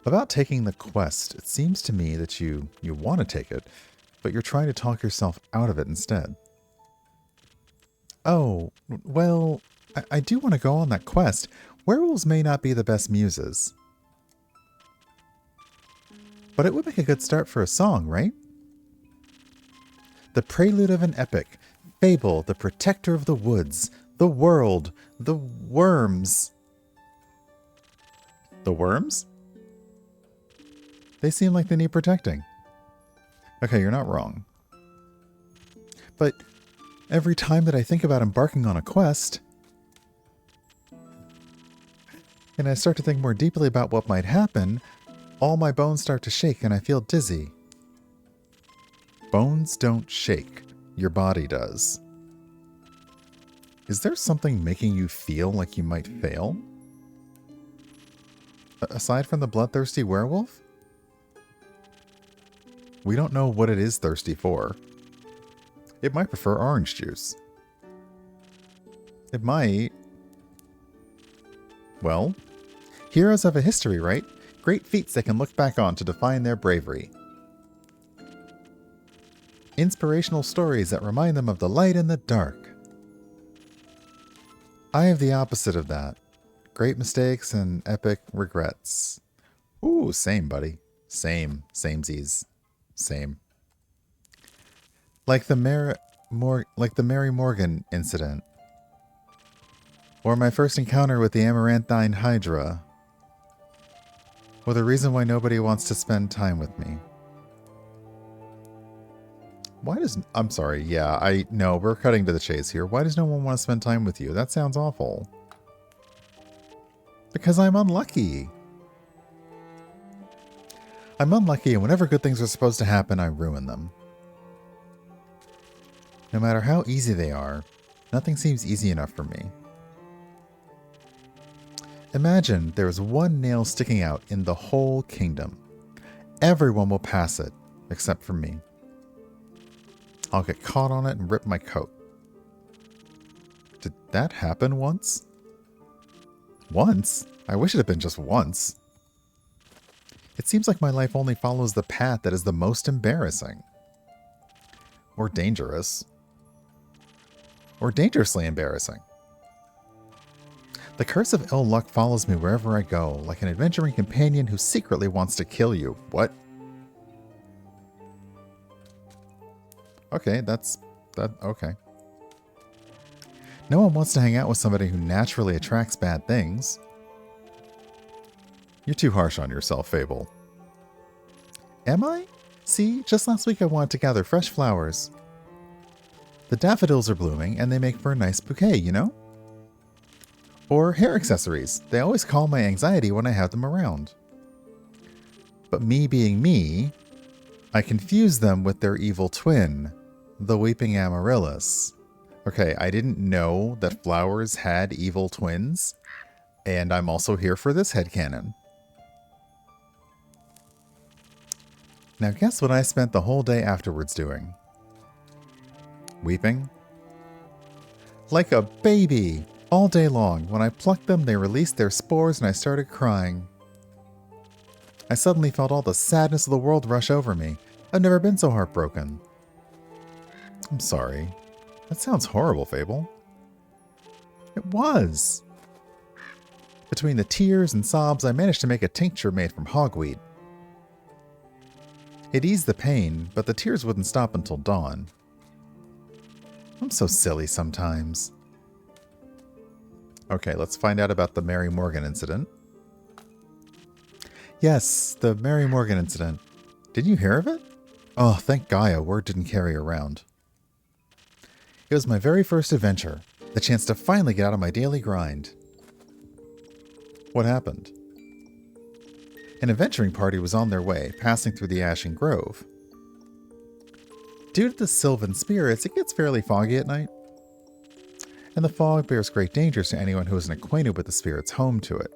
About taking the quest, it seems to me that you want to take it, but you're trying to talk yourself out of it instead. Oh, well, I do want to go on that quest. Werewolves may not be the best muses. But it would make a good start for a song, right? The prelude of an epic. Fable, the protector of the woods. The world. The worms. The worms? They seem like they need protecting. Okay, you're not wrong. But every time that I think about embarking on a quest, and I start to think more deeply about what might happen, all my bones start to shake and I feel dizzy. Bones don't shake. Your body does. Is there something making you feel like you might fail? Aside from the bloodthirsty werewolf? We don't know what it is thirsty for. It might prefer orange juice. It might. Well, heroes have a history, right? Great feats they can look back on to define their bravery. Inspirational stories that remind them of the light and the dark. I have the opposite of that. Great mistakes and epic regrets. Ooh, same, buddy. Same. Samesies. Same. Like the Mary Morgan incident. Or my first encounter with the Amaranthine Hydra. Or the reason why nobody wants to spend time with me. I'm sorry, yeah, no, we're cutting to the chase here. Why does no one want to spend time with you? That sounds awful. Because I'm unlucky. I'm unlucky, and whenever good things are supposed to happen, I ruin them. No matter how easy they are, nothing seems easy enough for me. Imagine there is one nail sticking out in the whole kingdom. Everyone will pass it, except for me. I'll get caught on it and rip my coat. Did that happen once? Once? I wish it had been just once. It seems like my life only follows the path that is the most embarrassing. Or dangerous. Or dangerously embarrassing. The curse of ill luck follows me wherever I go, like an adventuring companion who secretly wants to kill you. What? Okay, okay. No one wants to hang out with somebody who naturally attracts bad things. You're too harsh on yourself, Fable. Am I? See, just last week I wanted to gather fresh flowers. The daffodils are blooming, and they make for a nice bouquet, you know? Or hair accessories. They always calm my anxiety when I have them around. But me being me, I confuse them with their evil twin, the Weeping Amaryllis. Okay, I didn't know that flowers had evil twins, and I'm also here for this headcanon. Now guess what I spent the whole day afterwards doing? Weeping? Like a baby! All day long. When I plucked them, they released their spores and I started crying. I suddenly felt all the sadness of the world rush over me. I've never been so heartbroken. I'm sorry. That sounds horrible, Fable. It was. Between the tears and sobs, I managed to make a tincture made from hogweed. It eased the pain, but the tears wouldn't stop until dawn. I'm so silly sometimes. Okay, let's find out about the Mary Morgan incident. Yes, the Mary Morgan incident. Did you hear of it? Oh, thank Gaia, word didn't carry around. It was my very first adventure, the chance to finally get out of my daily grind. What happened? An adventuring party was on their way, passing through the Ashen Grove. Due to the sylvan spirits, it gets fairly foggy at night, and the fog bears great dangers to anyone who isn't acquainted with the spirits home to it.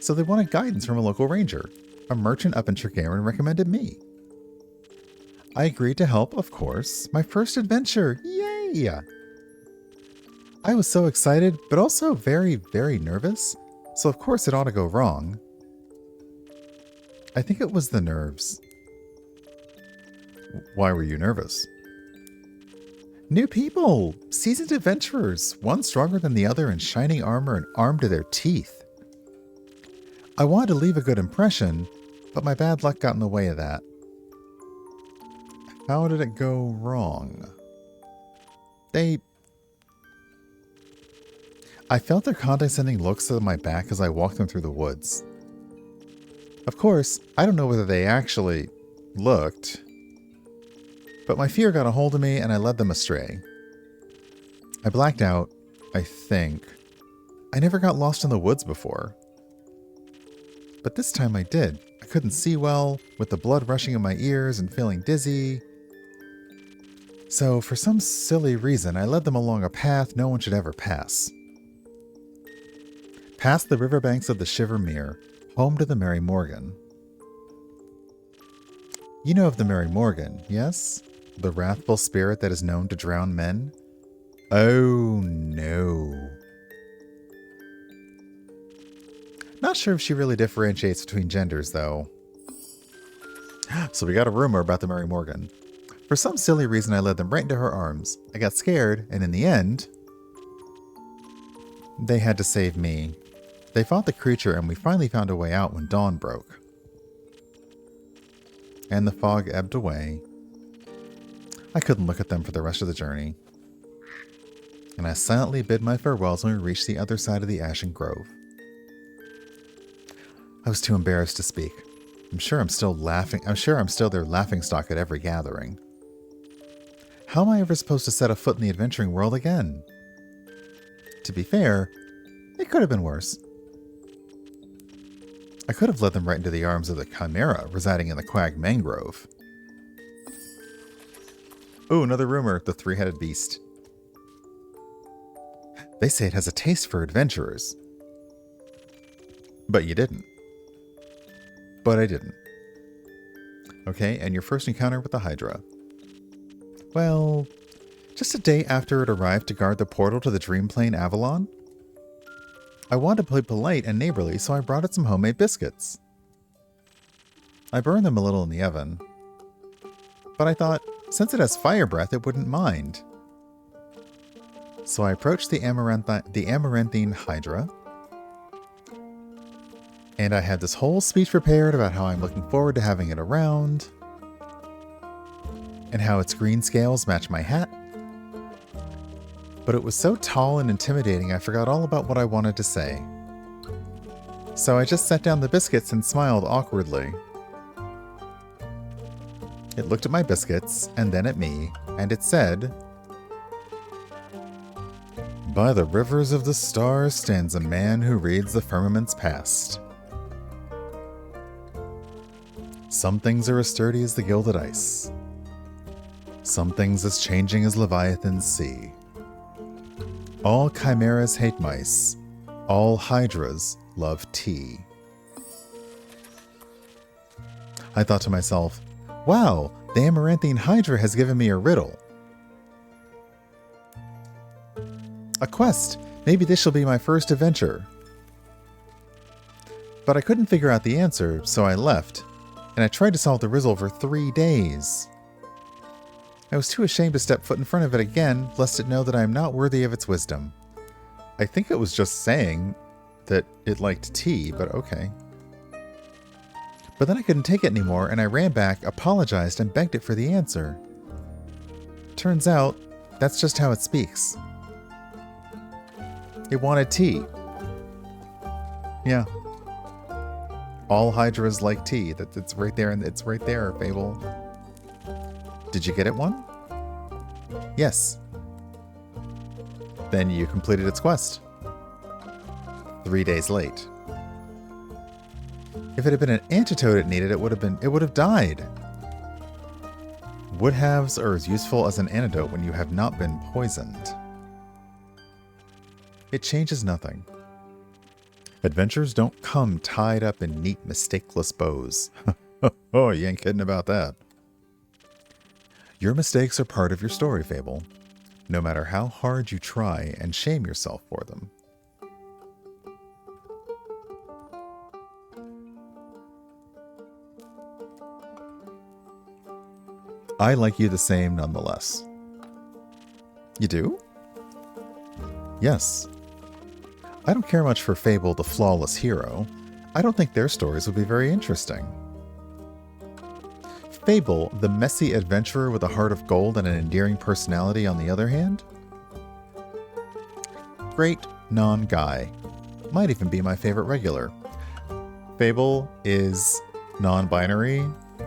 So they wanted guidance from a local ranger. A merchant up in Tregarin recommended me. I agreed to help, of course. My first adventure! Yay! I was so excited, but also very, very nervous, so of course it ought to go wrong. I think it was the nerves. Why were you nervous? New people! Seasoned adventurers, one stronger than the other in shining armor and armed to their teeth. I wanted to leave a good impression, but my bad luck got in the way of that. How did it go wrong? I felt their condescending looks at my back as I walked them through the woods. Of course, I don't know whether they actually looked, but my fear got a hold of me and I led them astray. I blacked out, I think. I never got lost in the woods before. But this time I did. I couldn't see well, with the blood rushing in my ears and feeling dizzy. So, for some silly reason, I led them along a path no one should ever pass. Past the riverbanks of the Shivermere, home to the Mary Morgan. You know of the Mary Morgan, yes? The wrathful spirit that is known to drown men? Oh no. Not sure if she really differentiates between genders, though. So we got a rumor about the Mary Morgan. For some silly reason, I led them right into her arms. I got scared, and in the end, they had to save me. They fought the creature, and we finally found a way out when dawn broke. And the fog ebbed away. I couldn't look at them for the rest of the journey. And I silently bid my farewells when we reached the other side of the Ashen Grove. I was too embarrassed to speak. I'm sure I'm still their laughingstock at every gathering. How am I ever supposed to set a foot in the adventuring world again? To be fair, it could have been worse. I could have led them right into the arms of the chimera residing in the Quag Mangrove. Ooh, another rumor, the three-headed beast. They say it has a taste for adventurers. But you didn't. But I didn't. Okay, and your first encounter with the Hydra. Well, just a day after it arrived to guard the portal to the Dream Plane Avalon. I wanted to play polite and neighborly, so I brought it some homemade biscuits. I burned them a little in the oven. But I thought, since it has fire breath, it wouldn't mind. So I approached the Amaranthine Hydra, and I had this whole speech prepared about how I'm looking forward to having it around, and how its green scales match my hat. But it was so tall and intimidating I forgot all about what I wanted to say. So I just set down the biscuits and smiled awkwardly. It looked at my biscuits, and then at me, and it said, "By the rivers of the stars stands a man who reads the firmament's past. Some things are as sturdy as the gilded ice. Some things as changing as Leviathan's sea. All chimeras hate mice. All hydras love tea." I thought to myself, wow, the Amaranthine Hydra has given me a riddle. A quest. Maybe this shall be my first adventure. But I couldn't figure out the answer, so I left, and I tried to solve the riddle for 3 days. I was too ashamed to step foot in front of it again, lest it know that I am not worthy of its wisdom. I think it was just saying that it liked tea, but okay. But then I couldn't take it anymore, and I ran back, apologized, and begged it for the answer. Turns out, that's just how it speaks. It wanted tea. Yeah. All hydras like tea. It's right there, and it's right there, Fable. Did you get it one? Yes. Then you completed its quest. 3 days late. If it had been an antidote it needed, it would have died. Would haves are as useful as an antidote when you have not been poisoned. It changes nothing. Adventures don't come tied up in neat, mistakeless bows. Oh, you ain't kidding about that. Your mistakes are part of your story, Fable, no matter how hard you try and shame yourself for them. I like you the same nonetheless. You do? Yes. I don't care much for Fable the Flawless Hero. I don't think their stories would be very interesting. Fable, the messy adventurer with a heart of gold and an endearing personality, on the other hand? Great non-guy. Might even be my favorite regular. Fable is non-binary,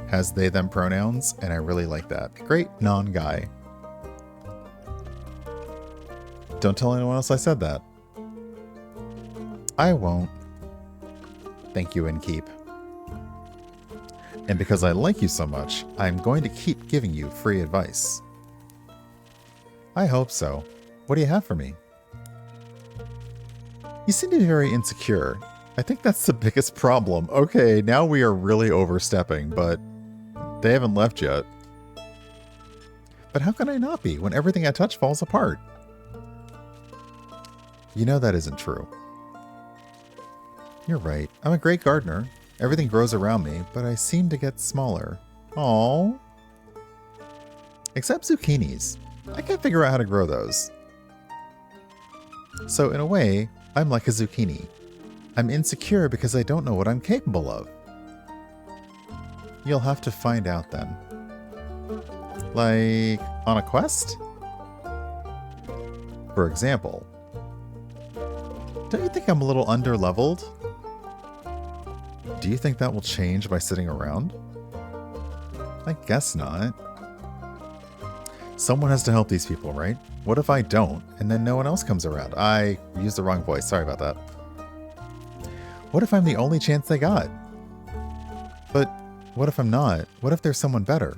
has they-them pronouns, and I really like that. Great non-guy. Don't tell anyone else I said that. I won't. Thank you and keep. And because I like you so much, I'm going to keep giving you free advice. I hope so. What do you have for me? You seem to be very insecure. I think that's the biggest problem. Okay, now we are really overstepping, but they haven't left yet. But how can I not be when everything I touch falls apart? You know that isn't true. You're right. I'm a great gardener. Everything grows around me, but I seem to get smaller. Aww. Except zucchinis. I can't figure out how to grow those. So in a way, I'm like a zucchini. I'm insecure because I don't know what I'm capable of. You'll have to find out then. Like, on a quest? For example, don't you think I'm a little under-leveled? Do you think that will change by sitting around? I guess not. Someone has to help these people, right? What if I don't, and then no one else comes around? I used the wrong voice, sorry about that. What if I'm the only chance they got? But what if I'm not? What if there's someone better?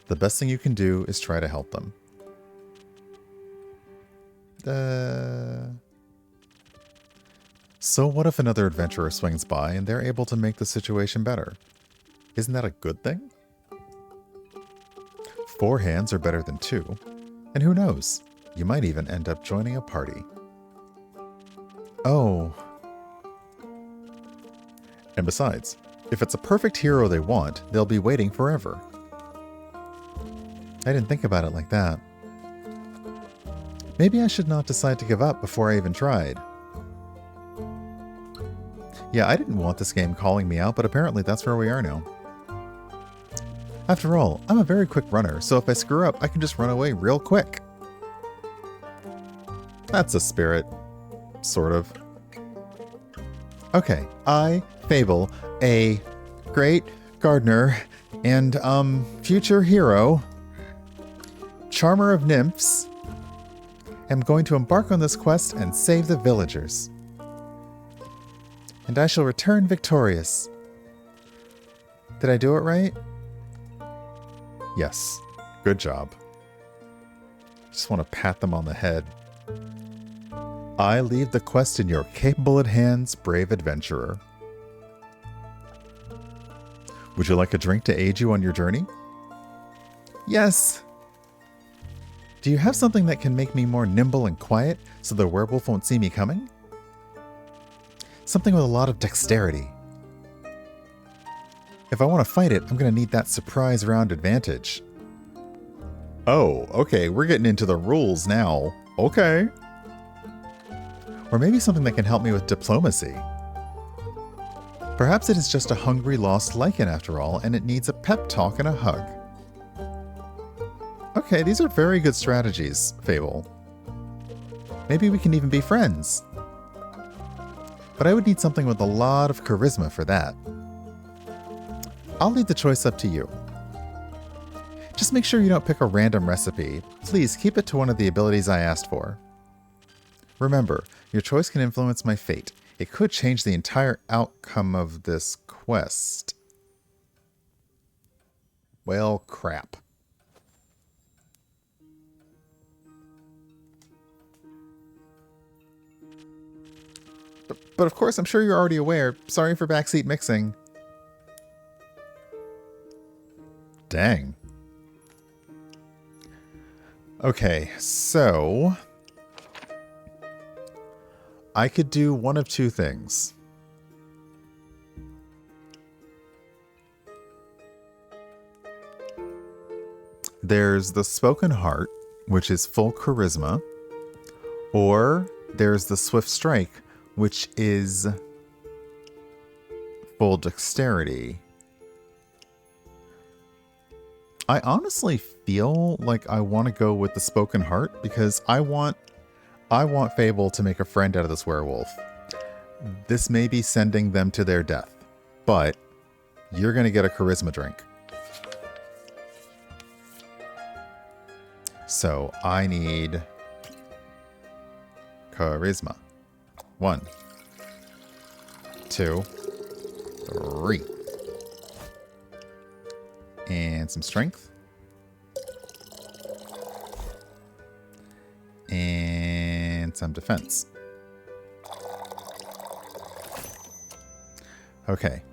The best thing you can do is try to help them. So what if another adventurer swings by and they're able to make the situation better? Isn't that a good thing? 4 hands are better than 2. And who knows? You might even end up joining a party. Oh. And besides, if it's a perfect hero they want, they'll be waiting forever. I didn't think about it like that. Maybe I should not decide to give up before I even tried. Yeah, I didn't want this game calling me out, but apparently that's where we are now. After all, I'm a very quick runner, so if I screw up, I can just run away real quick. That's a spirit. Sort of. Okay, I, Fable, a great gardener and, future hero, charmer of nymphs, am going to embark on this quest and save the villagers. And I shall return victorious. Did I do it right? Yes. Good job. Just want to pat them on the head. I leave the quest in your capable hands, brave adventurer. Would you like a drink to aid you on your journey? Yes. Do you have something that can make me more nimble and quiet so the werewolf won't see me coming? Something with a lot of dexterity. If I want to fight it, I'm going to need that surprise round advantage. Oh, okay, we're getting into the rules now. Okay. Or maybe something that can help me with diplomacy. Perhaps it is just a hungry lost lichen after all, and it needs a pep talk and a hug. Okay, these are very good strategies, Fable. Maybe we can even be friends. But I would need something with a lot of charisma for that. I'll leave the choice up to you. Just make sure you don't pick a random recipe. Please keep it to one of the abilities I asked for. Remember, your choice can influence my fate. It could change the entire outcome of this quest. Well, crap. But of course, I'm sure you're already aware. Sorry for backseat mixing. Dang. Okay, so I could do one of two things. There's the Spoken Heart, which is full charisma, or there's the Swift Strike, which is full dexterity. I honestly feel like I want to go with the Spoken Heart because I want Fable to make a friend out of this werewolf. This may be sending them to their death, but you're going to get a charisma drink. So I need charisma. 1, 2, 3. And some strength. And some defense. Okay.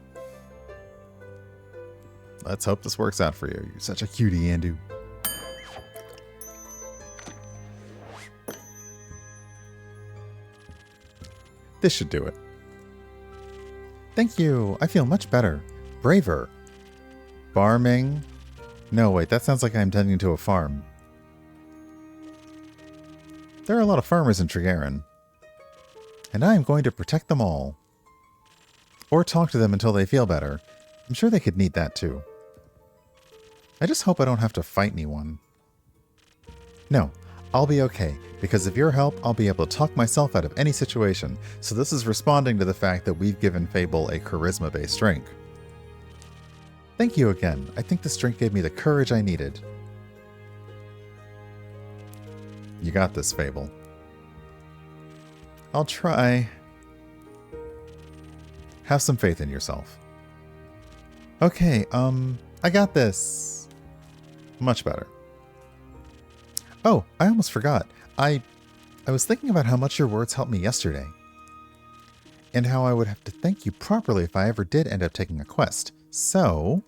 Let's hope this works out for you. You're such a cutie, Andu. This should do it. Thank you. I feel much better. Braver. Farming? No, wait, that sounds like I'm tending to a farm. There are a lot of farmers in Tregaron. And I am going to protect them all. Or talk to them until they feel better. I'm sure they could need that too. I just hope I don't have to fight anyone. No, I'll be okay. Because of your help, I'll be able to talk myself out of any situation. So this is responding to the fact that we've given Fable a charisma-based drink. Thank you again. I think this drink gave me the courage I needed. You got this, Fable. I'll try. Have some faith in yourself. Okay, I got this. Much better. Oh, I almost forgot. I was thinking about how much your words helped me yesterday. And how I would have to thank you properly if I ever did end up taking a quest. So,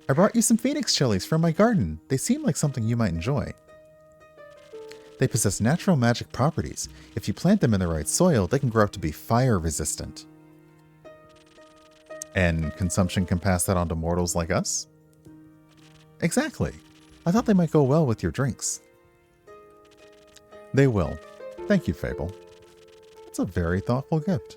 I brought you some phoenix chilies from my garden. They seem like something you might enjoy. They possess natural magic properties. If you plant them in the right soil, they can grow up to be fire resistant. And consumption can pass that on to mortals like us? Exactly. I thought they might go well with your drinks. They will. Thank you, Fable. It's a very thoughtful gift.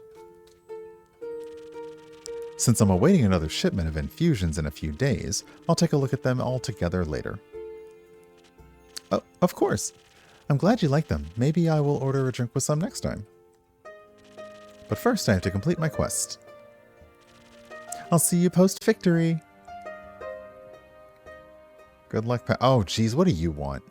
Since I'm awaiting another shipment of infusions in a few days, I'll take a look at them all together later. Oh, of course. I'm glad you like them. Maybe I will order a drink with some next time. But first, I have to complete my quest. I'll see you post-victory. Good luck, oh, geez, what do you want?